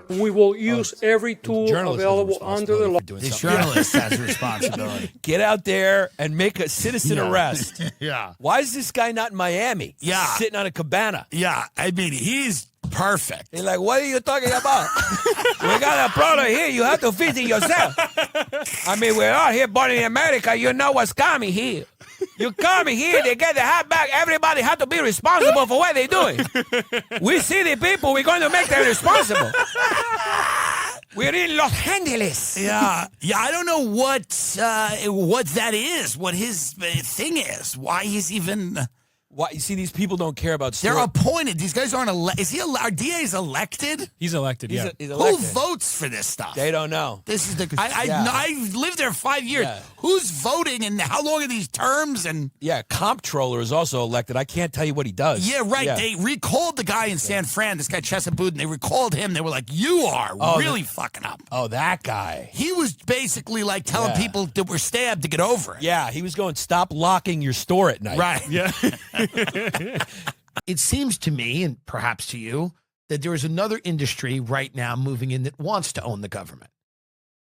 We will use every tool available under the law. The journalist has a responsibility. Get out there and make a citizen arrest. Yeah. Why is this guy not in Miami? Yeah. Sitting on a cabana. Yeah, I mean, he's perfect. He's like, what are you talking about? We got a problem here. You have to fix it yourself. I mean, we're all here born in America. You know what's coming here. You come here, they get the hat back. Everybody has to be responsible for what they're doing. We see the people, we're going to make them responsible. We're in Los Angeles. Yeah. I don't know what that is, what his thing is, why he's even... Why? You see, these people don't care about They're appointed. These guys aren't elected. Is he our DA's elected? He's elected, He's yeah. elected. Who votes for this stuff? They don't know. This is the. I lived there 5 years. Yeah. Who's voting and how long are these terms? And yeah, comptroller is also elected. I can't tell you what he does. yeah, right. They recalled the guy in San Fran, this guy Chesapeake. They recalled him. They were like, "You are really fucking up." Oh, that guy. He was basically like telling people that were stabbed to get over it. Yeah, he was going, stop locking your store at night. Right. Yeah. It seems to me, and perhaps to you, that there is another industry right now moving in that wants to own the government.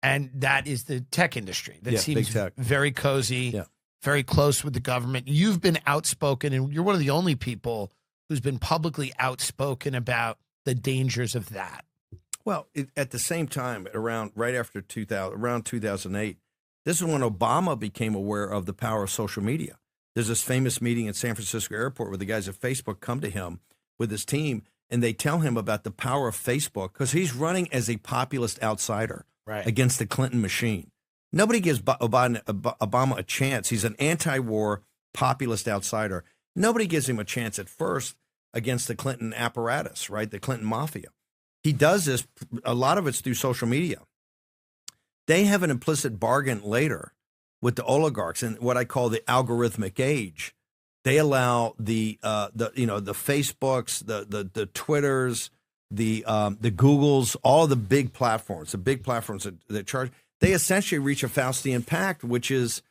And that is the tech industry. That seems very cozy, very close with the government. You've been outspoken, and you're one of the only people who's been publicly outspoken about the dangers of that. Well, at the same time, right after 2008, this is when Obama became aware of the power of social media. There's this famous meeting at San Francisco airport where the guys at Facebook come to him with his team, and they tell him about the power of Facebook because he's running as a populist outsider against the Clinton machine. Nobody gives Obama a chance. He's an anti-war populist outsider. Nobody gives him a chance at first against the Clinton apparatus, right? The Clinton mafia. He does this, a lot of it's through social media. They have an implicit bargain later with the oligarchs in what I call the algorithmic age. They allow the Facebooks, the Twitters, the Googles, all the big platforms that charge. They essentially reach a Faustian pact, which is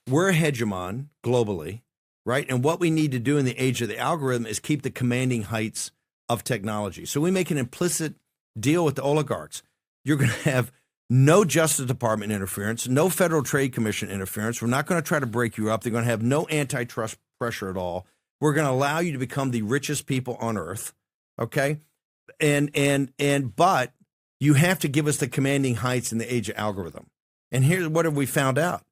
we're a hegemon globally, right? And what we need to do in the age of the algorithm is keep the commanding heights of technology. So we make an implicit deal with the oligarchs. You're going to have no Justice Department interference, no Federal Trade Commission interference. We're not going to try to break you up. They're going to have no antitrust pressure at all. We're going to allow you to become the richest people on earth, okay? But you have to give us the commanding heights in the age of algorithm. And here's what have we found out?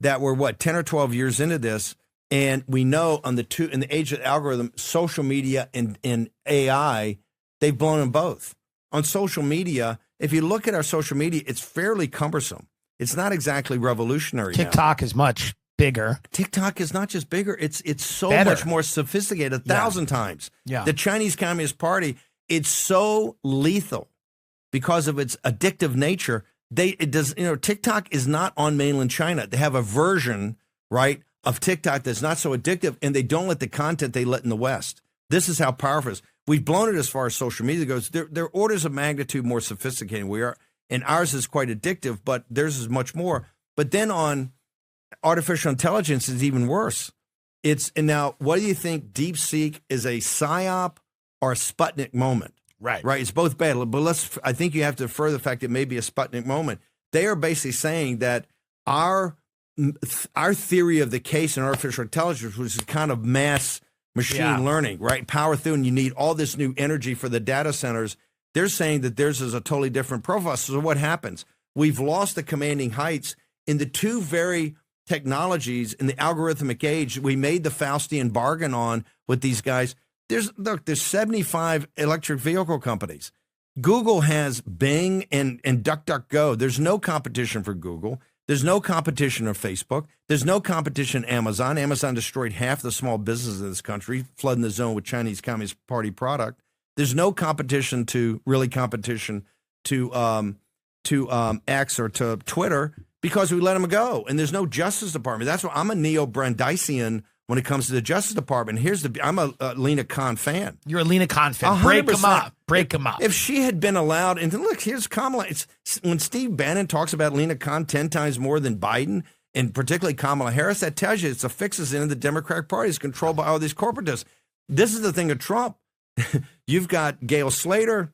That we're 10 or 12 years into this, and we know in the age of algorithm, social media and AI, they've blown them both. On social media, if you look at our social media, it's fairly cumbersome. It's not exactly revolutionary. TikTok is much bigger. TikTok is not just bigger; it's so Better. much more sophisticated, 1,000 times. Yeah. The Chinese Communist Party, it's so lethal because of its addictive nature. TikTok is not on mainland China. They have a version, right, of TikTok that's not so addictive, and they don't let the content they let in the West. This is how powerful it is. We've blown it as far as social media goes. They're orders of magnitude more sophisticated than we are, and ours is quite addictive, but theirs is much more. But then on artificial intelligence is even worse. And now, what do you think? DeepSeek is a psyop or a Sputnik moment? Right. It's both bad, but I think you have to infer the fact it may be a Sputnik moment. They are basically saying that our theory of the case in artificial intelligence, which is kind of mass machine learning, right? Power through, and you need all this new energy for the data centers. They're saying that theirs is a totally different profile. So what happens? We've lost the commanding heights in the two very technologies in the algorithmic age we made the Faustian bargain on with these guys. There's 75 electric vehicle companies. Google has Bing and DuckDuckGo. There's no competition for Google. There's no competition of Facebook. There's no competition Amazon. Amazon destroyed half the small businesses in this country, flooding the zone with Chinese Communist Party product. There's no competition to X or to Twitter because we let them go. And there's no Justice Department. That's why I'm a neo-Brandeisian when it comes to the Justice Department. I'm a Lena Khan fan. You're a Lena Khan fan. 100%. Break them up. Break them up. If she had been allowed, and look, here's Kamala. When Steve Bannon talks about Lena Khan 10 times more than Biden, and particularly Kamala Harris, that tells you it's a fixes in the Democratic Party is controlled by all these corporatists. This is the thing of Trump. You've got Gail Slater.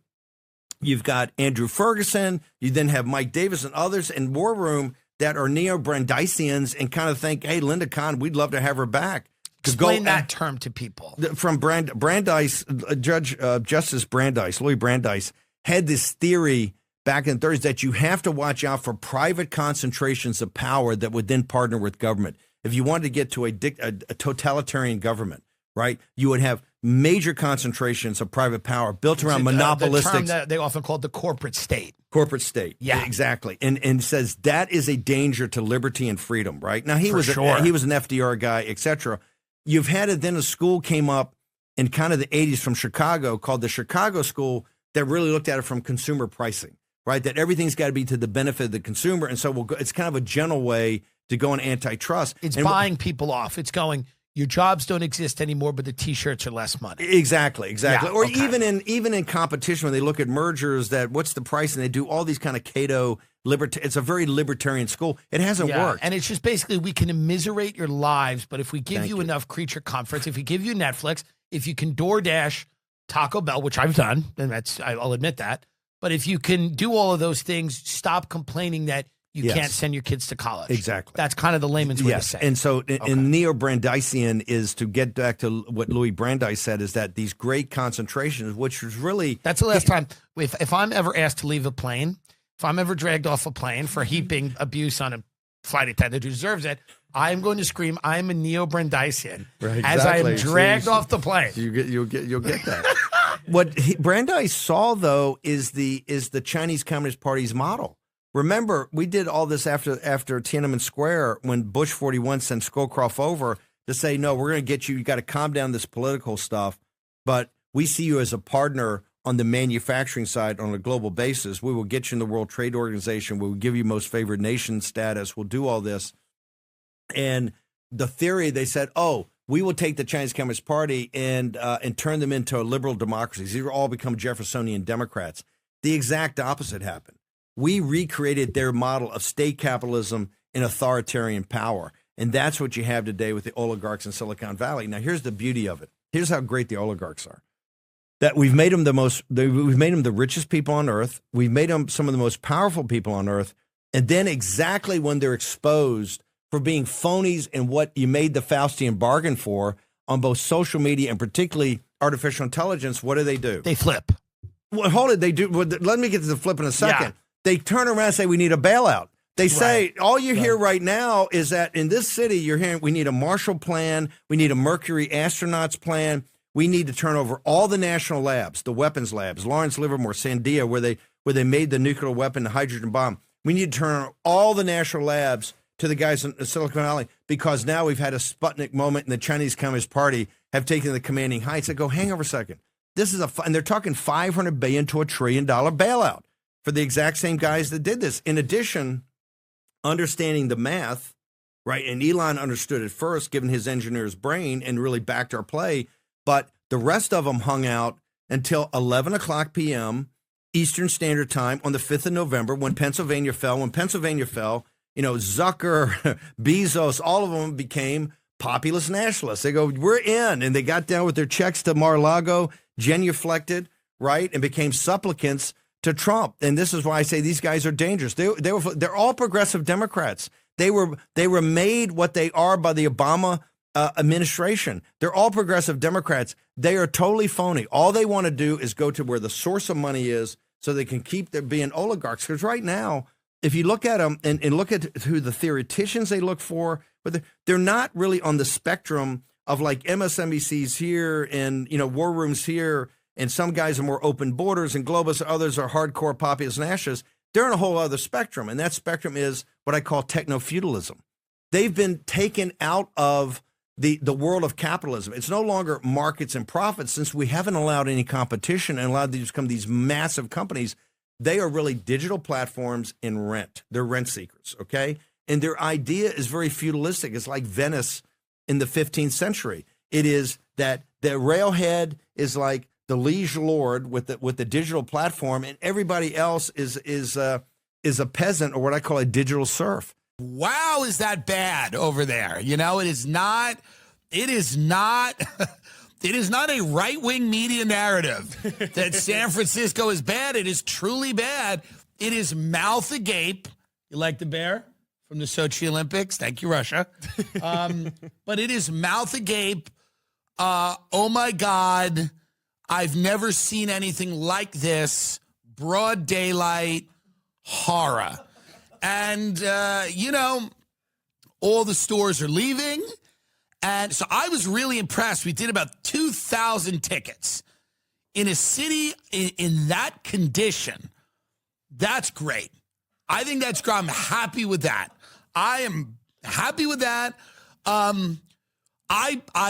You've got Andrew Ferguson. You then have Mike Davis and others in War Room that are neo-Brandeisians and kind of think, hey, Linda Khan, we'd love to have her back. Explain that term to people. From Brandeis, Justice Brandeis, Louis Brandeis, had this theory back in the 30s that you have to watch out for private concentrations of power that would then partner with government. If you wanted to get to a totalitarian government, right, you would have major concentrations of private power built around monopolistic. The term that they often call the corporate state. Corporate state. Yeah. Exactly. And says that is a danger to liberty and freedom, right? Now, he was an FDR guy, et cetera. You've had it, then a school came up in kind of the 80s from Chicago called the Chicago School that really looked at it from consumer pricing, right? That everything's got to be to the benefit of the consumer. And so it's kind of a gentle way to go on antitrust. It's buying people off. It's going, your jobs don't exist anymore, but the T-shirts are less money. Exactly. Yeah, or okay. even in competition, when they look at mergers, that what's the price, and they do all these kind of Cato it's a very libertarian school. It hasn't worked, and it's just basically we can immiserate your lives, but if we give you enough creature comforts, if we give you Netflix, if you can DoorDash Taco Bell, which I've done, and I'll admit that, but if you can do all of those things, stop complaining that you can't send your kids to college. Exactly. That's kind of the layman's way to say it. And so in neo-Brandeisian is to get back to what Louis Brandeis said, is that these great concentrations, which was really... That's the last time. If I'm ever asked to leave a plane, if I'm ever dragged off a plane for heaping abuse on a flight attendant who deserves it, I'm going to scream, I'm a neo-Brandeisian as I am dragged off the plane. You'll get that. What Brandeis saw, though, is the Chinese Communist Party's model. Remember, we did all this after Tiananmen Square when Bush 41 sent Scowcroft over to say, no, we're going to get you. You got to calm down this political stuff, but we see you as a partner on the manufacturing side on a global basis. We will get you in the World Trade Organization. We will give you most favored nation status. We'll do all this. And the theory, they said, oh, we will take the Chinese Communist Party and turn them into a liberal democracies. These will all become Jeffersonian Democrats. The exact opposite happened. We recreated their model of state capitalism and authoritarian power. And that's what you have today with the oligarchs in Silicon Valley. Now, here's the beauty of it. Here's how great the oligarchs are. That we've made them we've made them the richest people on earth. We've made them some of the most powerful people on earth. And then exactly when they're exposed for being phonies and what you made the Faustian bargain for on both social media and particularly artificial intelligence, what do? They flip. Well, hold it. They do. Well, let me get to the flip in a second. Yeah. They turn around and say, we need a bailout. They say, all you hear right now is that in this city, you're hearing we need a Marshall Plan. We need a Mercury astronauts plan. We need to turn over all the national labs, the weapons labs, Lawrence Livermore, Sandia, where they made the nuclear weapon, the hydrogen bomb. We need to turn over all the national labs to the guys in Silicon Valley because now we've had a Sputnik moment and the Chinese Communist Party have taken the commanding heights. I go, hang over a second. This is and they're talking $500 billion to $1 trillion bailout for the exact same guys that did this. In addition, understanding the math, right? And Elon understood it first, given his engineer's brain, and really backed our play. But the rest of them hung out until 11 o'clock p.m. Eastern Standard Time on the 5th of November when Pennsylvania fell. When Pennsylvania fell, Zucker, Bezos, all of them became populist nationalists. They go, we're in. And they got down with their checks to Mar-a-Lago, genuflected, right, and became supplicants to Trump. And this is why I say these guys are dangerous. They're all progressive Democrats. They were made what they are by the Obama administration. They're all progressive Democrats. They are totally phony. All they want to do is go to where the source of money is so they can keep their being oligarchs. Because right now, if you look at them and look at who the theoreticians they look for, but they're not really on the spectrum of like MSNBC's here and, war rooms here. And some guys are more open borders and globalists. Others are hardcore populist nationalists. They're on a whole other spectrum. And that spectrum is what I call techno-feudalism. They've been taken out of the world of capitalism. It's no longer markets and profits since we haven't allowed any competition and allowed them to become these massive companies. They are really digital platforms in rent. They're rent seekers, okay? And their idea is very feudalistic. It's like Venice in the 15th century. It is that the railhead is like the liege lord with the digital platform, and everybody else is a peasant or what I call a digital serf. Wow, is that bad over there? It is not a right-wing media narrative that San Francisco is bad. It is truly bad. It is mouth agape. You like the bear from the Sochi Olympics? Thank you, Russia. But it is mouth agape. Oh my God. I've never seen anything like this. Broad daylight horror. And, all the stores are leaving. And so I was really impressed. We did about 2,000 tickets in a city in that condition. That's great. I think that's great. I'm happy with that. I am happy with that. I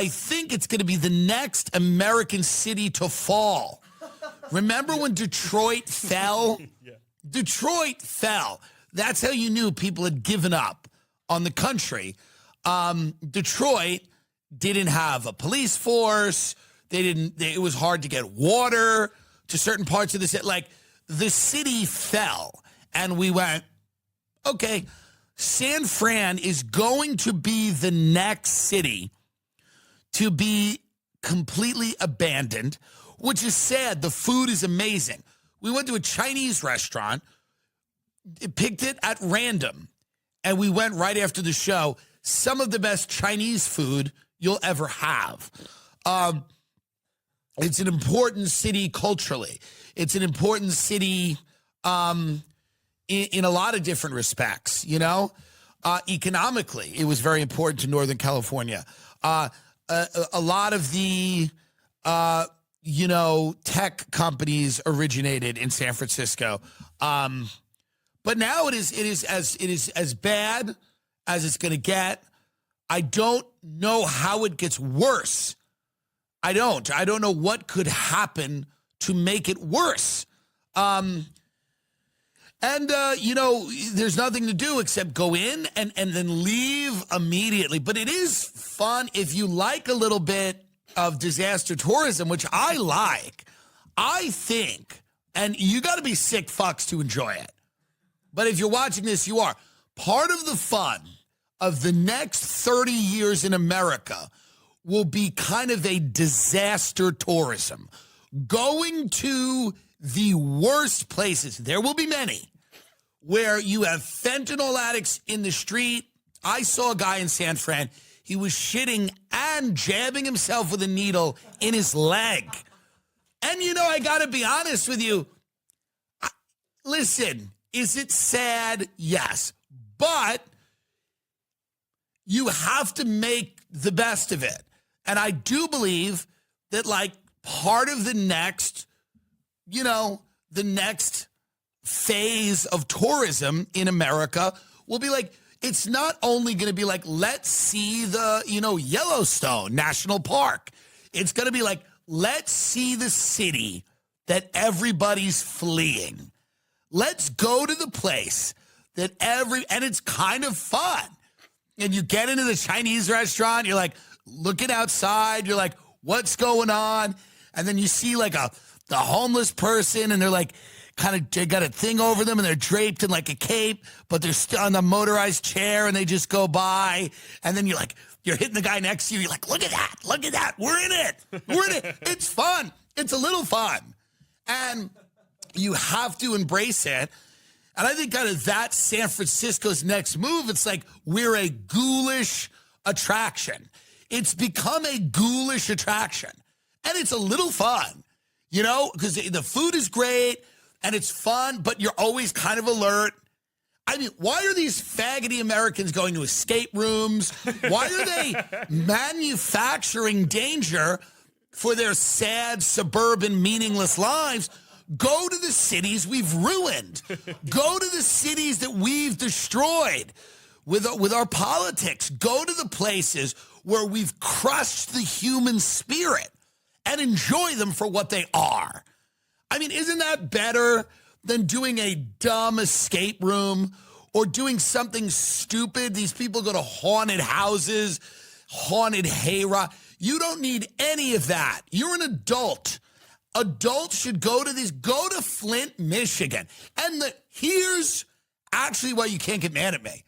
think it's going to be the next American city to fall. Remember when Detroit fell? Yeah. Detroit fell. That's how you knew people had given up on the country. Detroit didn't have a police force. It was hard to get water to certain parts of the city. Like, the city fell. And we went, okay, San Fran is going to be the next city to be completely abandoned, which is sad. The food is amazing. We went to a Chinese restaurant, picked it at random, and we went right after the show. Some of the best Chinese food you'll ever have. It's an important city culturally. It's an important city in a lot of different respects, Economically, it was very important to Northern California. A lot of the, tech companies originated in San Francisco. But now it is as bad as it's going to get. I don't know how it gets worse. I don't know what could happen to make it worse. There's nothing to do except go in and then leave immediately. But it is fun if you like a little bit of disaster tourism, which I like. I think, and you got to be sick fucks to enjoy it. But if you're watching this, you are. Part of the fun of the next 30 years in America will be kind of a disaster tourism. Going to the worst places. There will be many where you have fentanyl addicts in the street. I saw a guy in San Fran. He was shitting and jabbing himself with a needle in his leg. And, I got to be honest with you. Listen, is it sad? Yes. But you have to make the best of it. And I do believe that, part of the next, the next phase of tourism in America will be it's not only going to be like, let's see the, Yellowstone National Park. It's going to be like, let's see the city that everybody's fleeing. Let's go to the place that and it's kind of fun. And you get into the Chinese restaurant, you're like looking outside, you're like, what's going on? And then you see like the homeless person, and they're like, they got a thing over them, and they're draped in like a cape, but they're still on the motorized chair, and they just go by. And then you're hitting the guy next to you. You're like, look at that. We're in it. It's fun. It's a little fun. And you have to embrace it. And I think kind of that's San Francisco's next move. It's like we're a ghoulish attraction. It's become a ghoulish attraction. And it's a little fun, because the food is great and it's fun, but you're always kind of alert. I mean, why are these faggoty Americans going to escape rooms? Why are they manufacturing danger for their sad, suburban, meaningless lives? Go to the cities we've ruined. Go to the cities that we've destroyed with our politics. Go to the places where we've crushed the human spirit and enjoy them for what they are. I mean, isn't that better than doing a dumb escape room or doing something stupid? These people go to haunted houses, haunted hayride. You don't need any of that. You're an adult. Adults should go to Flint, Michigan. And here's actually why you can't get mad at me.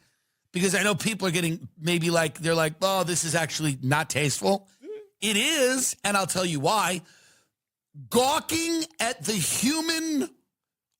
Because I know people are getting maybe they're like, oh, this is actually not tasteful. It is, and I'll tell you why. Gawking at the human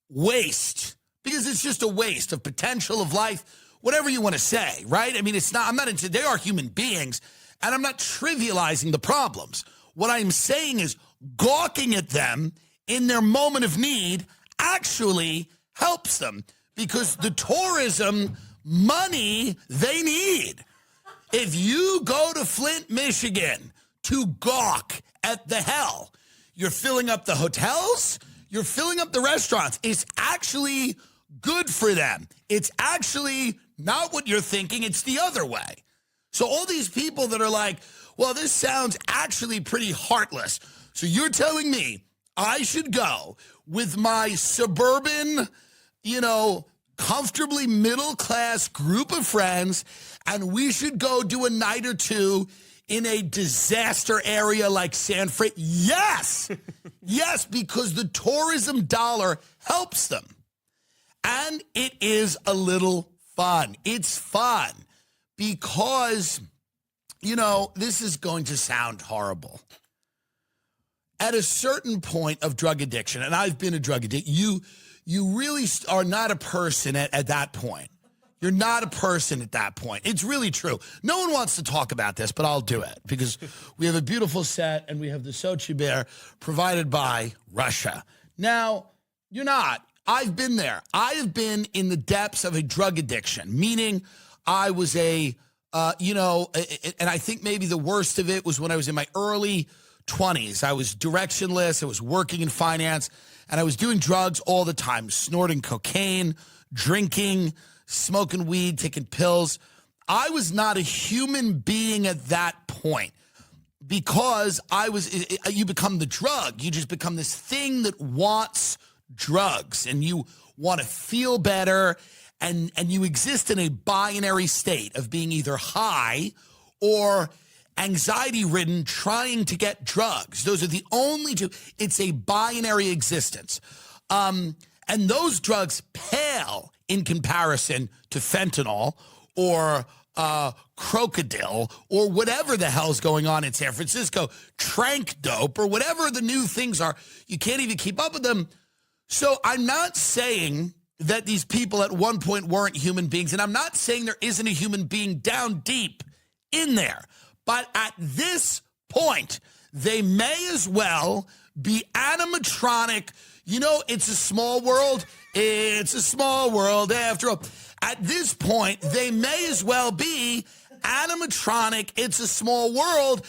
waste, because it's just a waste of potential of life, whatever you want to say, right? I mean, they are human beings, and I'm not trivializing the problems. What I'm saying is gawking at them in their moment of need actually helps them, because the tourism money they need. If you go to Flint, Michigan to gawk at the hell, you're filling up the hotels, you're filling up the restaurants. It's actually good for them. It's actually not what you're thinking. It's the other way. So all these people that are like, well, this sounds actually pretty heartless. So you're telling me I should go with my suburban, comfortably middle-class group of friends, and we should go do a night or two in a disaster area like San Fran? Yes! Yes, because the tourism dollar helps them. And it is a little fun. It's fun because, this is going to sound horrible. At a certain point of drug addiction, and I've been a drug addict, you really are not a person at that point. You're not a person at that point. It's really true. No one wants to talk about this, but I'll do it because we have a beautiful set and we have the Sochi Bear provided by Russia. Now, you're not. I've been there. I have been in the depths of a drug addiction, meaning I was and I think maybe the worst of it was when I was in my early 20s. I was directionless. I was working in finance, and I was doing drugs all the time, snorting cocaine, drinking, smoking weed, taking pills. I was not a human being at that point because you become the drug. You just become this thing that wants drugs, and you want to feel better, and you exist in a binary state of being either high or anxiety-ridden, trying to get drugs. Those are the only two. It's a binary existence. And those drugs pale in comparison to fentanyl or crocodile or whatever the hell's going on in San Francisco, trank dope or whatever the new things are. You can't even keep up with them. So I'm not saying that these people at one point weren't human beings, and I'm not saying there isn't a human being down deep in there. But at this point, they may as well be animatronic. It's a small world. It's a small world after all. At this point, they may as well be animatronic. It's a small world.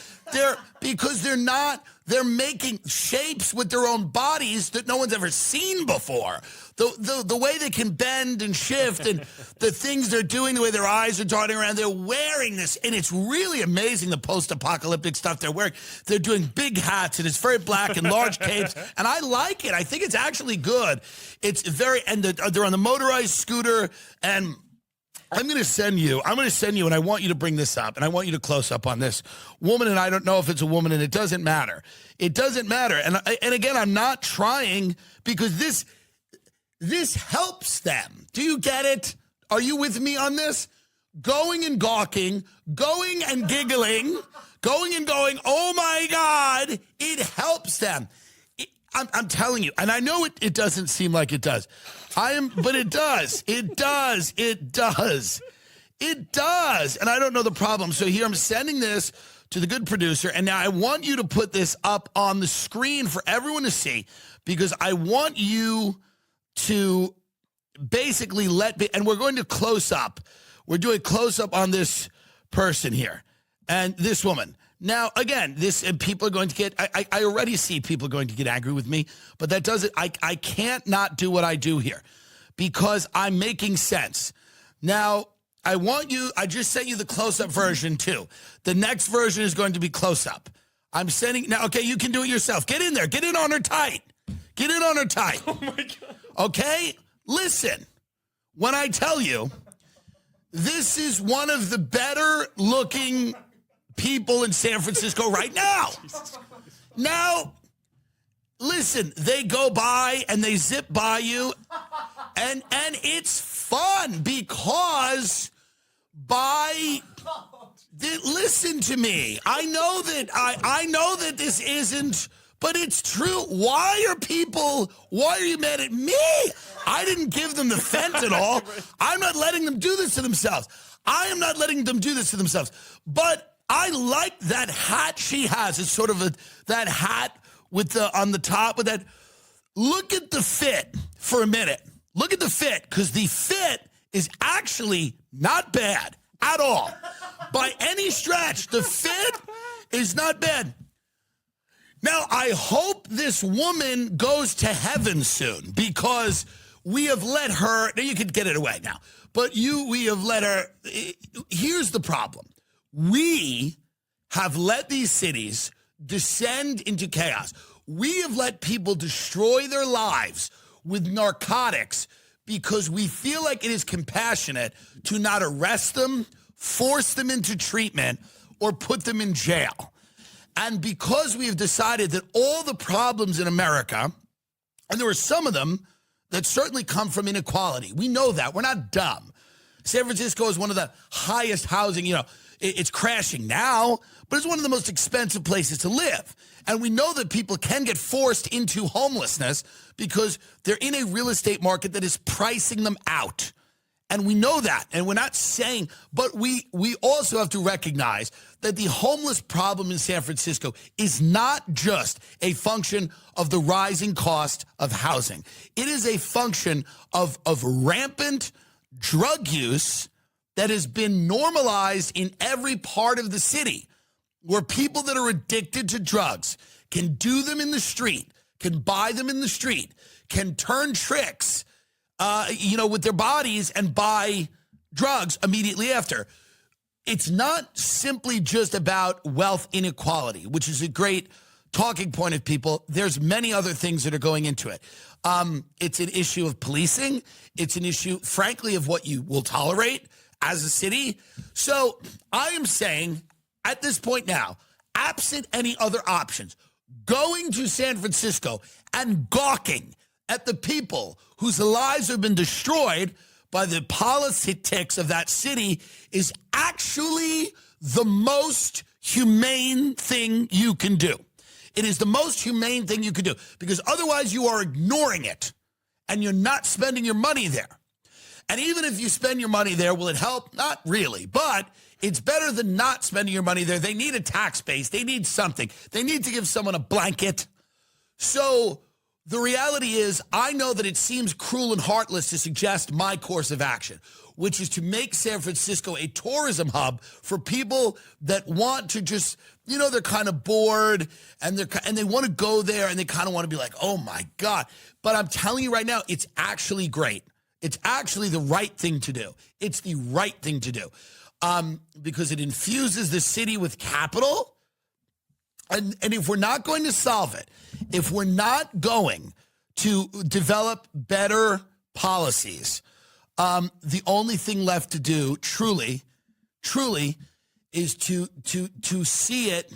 They're making shapes with their own bodies that no one's ever seen before. The way they can bend and shift and the things they're doing, the way their eyes are darting around, they're wearing this, and it's really amazing, the post-apocalyptic stuff they're wearing. They're doing big hats, and it's very black and large capes, and I like it. I think it's actually good. It's they're on the motorized scooter, and I'm going to send you, and I want you to bring this up, and I want you to close up on this woman, and I don't know if it's a woman, and it doesn't matter. It doesn't matter. And again, I'm not trying, because this helps them. Do you get it? Are you with me on this? Going and gawking, going and giggling, going and going, oh my God, it helps them. I'm telling you, and I know it doesn't seem like it does. But it does. It does. It does. It does. And I don't know the problem. So here I'm sending this to the good producer, and now I want you to put this up on the screen for everyone to see, because I want you to basically and we're going to close up. We're doing close up on this person here and this woman. Now, again, people are going to get, I already see people going to get angry with me, but that doesn't, I can't not do what I do here because I'm making sense. Now, I just sent you the close-up version too. The next version is going to be close-up. I'm sending, now, okay, you can do it yourself. Get in there. Get in on her tight. Get in on her tight. Oh my God. Okay? Listen, when I tell you, this is one of the better looking people in San Francisco right now. Now, listen, they go by and they zip by you, and it's fun because listen to me. I know that this isn't, but it's true. Why are you mad at me? I didn't give them the fentanyl. I'm not letting them do this to themselves. I am not letting them do this to themselves. But I like that hat she has. It's sort of that hat with on the top with that. Look at the fit for a minute. Look at the fit, because the fit is actually not bad at all. By any stretch, the fit is not bad. Now, I hope this woman goes to heaven soon, because we have let her, now you can get it away now, but we have let her, here's the problem. We have let these cities descend into chaos. We have let people destroy their lives with narcotics because we feel like it is compassionate to not arrest them, force them into treatment, or put them in jail. And because we have decided that all the problems in America, and there are some of them that certainly come from inequality. We know that. We're not dumb. San Francisco is one of the highest housing, it's crashing now, but it's one of the most expensive places to live. And we know that people can get forced into homelessness because they're in a real estate market that is pricing them out. And we know that. And we're not saying, but we also have to recognize that the homeless problem in San Francisco is not just a function of the rising cost of housing. It is a function of rampant drug use that has been normalized in every part of the city, where people that are addicted to drugs can do them in the street, can buy them in the street, can turn tricks, with their bodies and buy drugs immediately after. It's not simply just about wealth inequality, which is a great talking point of people. There's many other things that are going into it. It's an issue of policing. It's an issue, frankly, of what you will tolerate as a city. So I am saying at this point now, absent any other options, going to San Francisco and gawking at the people whose lives have been destroyed by the politics of that city is actually the most humane thing you can do. It is the most humane thing you can do, because otherwise you are ignoring it and you're not spending your money there. And even if you spend your money there, will it help? Not really, but it's better than not spending your money there. They need a tax base. They need something. They need to give someone a blanket. So The reality is, I know that it seems cruel and heartless to suggest my course of action, which is to make San Francisco a tourism hub for people that want to just, they're kind of bored and they want to go there and they kind of want to be like, oh my God. But I'm telling you right now, it's actually great. It's actually the right thing to do. It's the right thing to do because it infuses the city with capital. And if we're not going to solve it, if we're not going to develop better policies, the only thing left to do, truly, is to see it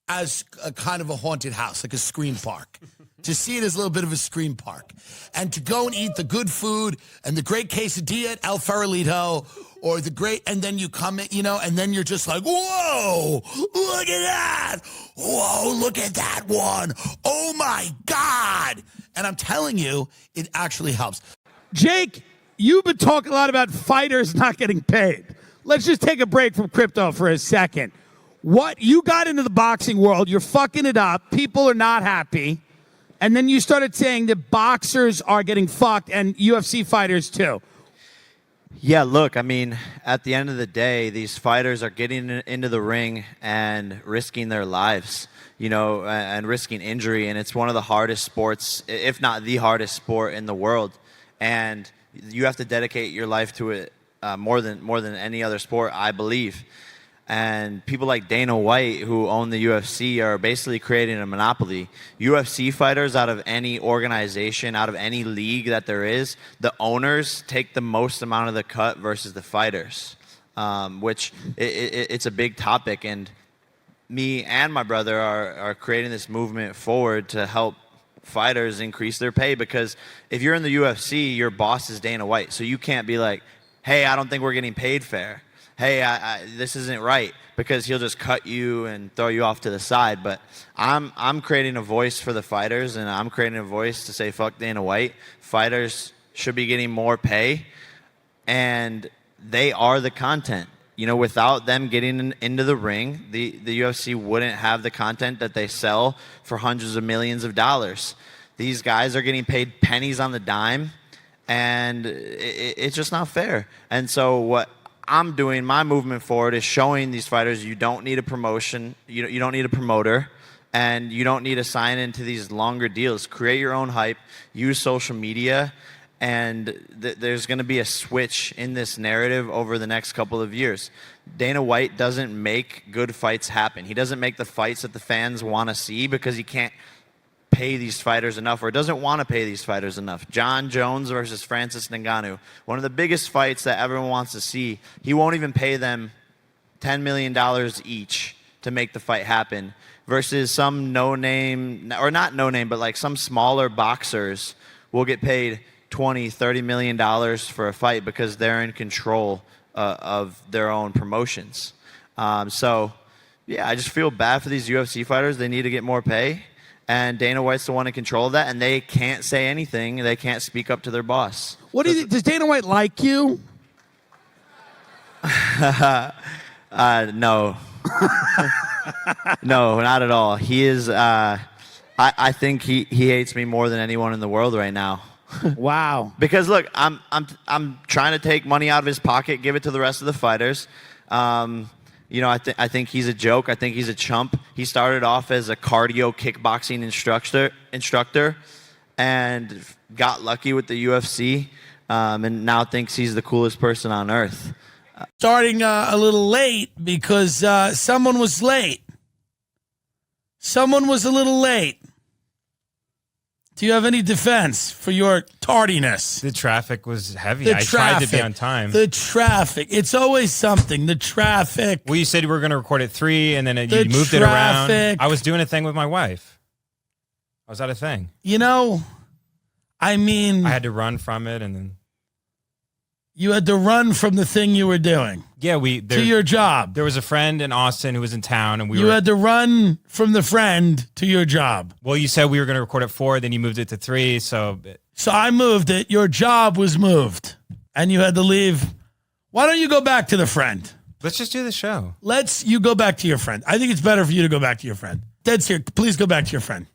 as a kind of a haunted house, like a scream park. To see it as a little bit of a scream park. And to go and eat the good food and the great quesadilla at El Farolito or the great, and then you come in, and then you're just like, whoa, look at that. Whoa, look at that one. Oh my God. And I'm telling you, it actually helps. Jake, you've been talking a lot about fighters not getting paid. Let's just take a break from crypto for a second. What you got into the boxing world, you're fucking it up. People are not happy. And then you started saying that boxers are getting fucked and UFC fighters too. Yeah, look, I mean, at the end of the day, these fighters are getting into the ring and risking their lives, and risking injury. And it's one of the hardest sports, if not the hardest sport in the world. And you have to dedicate your life to it more than any other sport, I believe. And people like Dana White, who own the UFC, are basically creating a monopoly. UFC fighters, out of any organization, out of any league that there is, the owners take the most amount of the cut versus the fighters, which it's a big topic. And me and my brother are creating this movement forward to help fighters increase their pay, because if you're in the UFC, your boss is Dana White. So you can't be like, hey, I don't think we're getting paid fair. Hey, this isn't right, because he'll just cut you and throw you off to the side. But I'm creating a voice for the fighters, and I'm creating a voice to say fuck Dana White. Fighters should be getting more pay, and they are the content. Without them getting into the ring, the UFC wouldn't have the content that they sell for hundreds of millions of dollars. These guys are getting paid pennies on the dime, and it's just not fair. And so what I'm doing, my movement forward, is showing these fighters you don't need a promotion, you don't need a promoter, and you don't need to sign into these longer deals. Create your own hype, use social media, and there's going to be a switch in this narrative over the next couple of years. Dana White doesn't make good fights happen. He doesn't make the fights that the fans want to see because he can't pay these fighters enough, or doesn't want to pay these fighters enough. John Jones versus Francis Ngannou, one of the biggest fights that everyone wants to see. He won't even pay them $10 million each to make the fight happen, versus some no-name, or not no-name, but like some smaller boxers will get paid $20, $30 million for a fight because they're in control of their own promotions. So, yeah, I just feel bad for these UFC fighters. They need to get more pay. And Dana White's the one in control of that, and they can't say anything. They can't speak up to their boss. What do you think? Does Dana White like you? No. No, not at all. He is. I think he hates me more than anyone in the world right now. Wow. Because look, I'm trying to take money out of his pocket, give it to the rest of the fighters. I think he's a joke. I think he's a chump. He started off as a cardio kickboxing instructor and got lucky with the UFC, and now thinks he's the coolest person on earth. Starting a little late because someone was late. Someone was a little late. Do you have any defense for your tardiness? The traffic was heavy. I tried to be on time. The traffic. It's always something. The traffic. Well, you said we were going to record at 3, and then you moved it around. I was doing a thing with my wife. I was at a thing. I had to run from it, and then... You had to run from the thing you were doing. Yeah, to your job. There was a friend in Austin who was in town, and you had to run from the friend to your job. Well, you said we were going to record at 4, then you moved it to 3, so I moved it. Your job was moved, and you had to leave. Why don't you go back to the friend? Let's just do the show. You go back to your friend. I think it's better for you to go back to your friend. Dead's here. Please go back to your friend.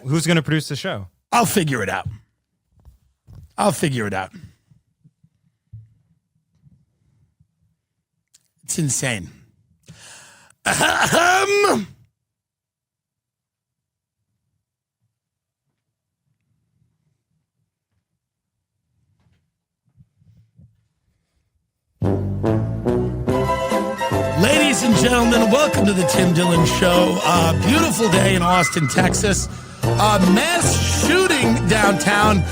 Who's going to produce the show? I'll figure it out. It's insane. Ladies and gentlemen, welcome to the Tim Dillon Show. Beautiful day in Austin, Texas. Mass shooting downtown.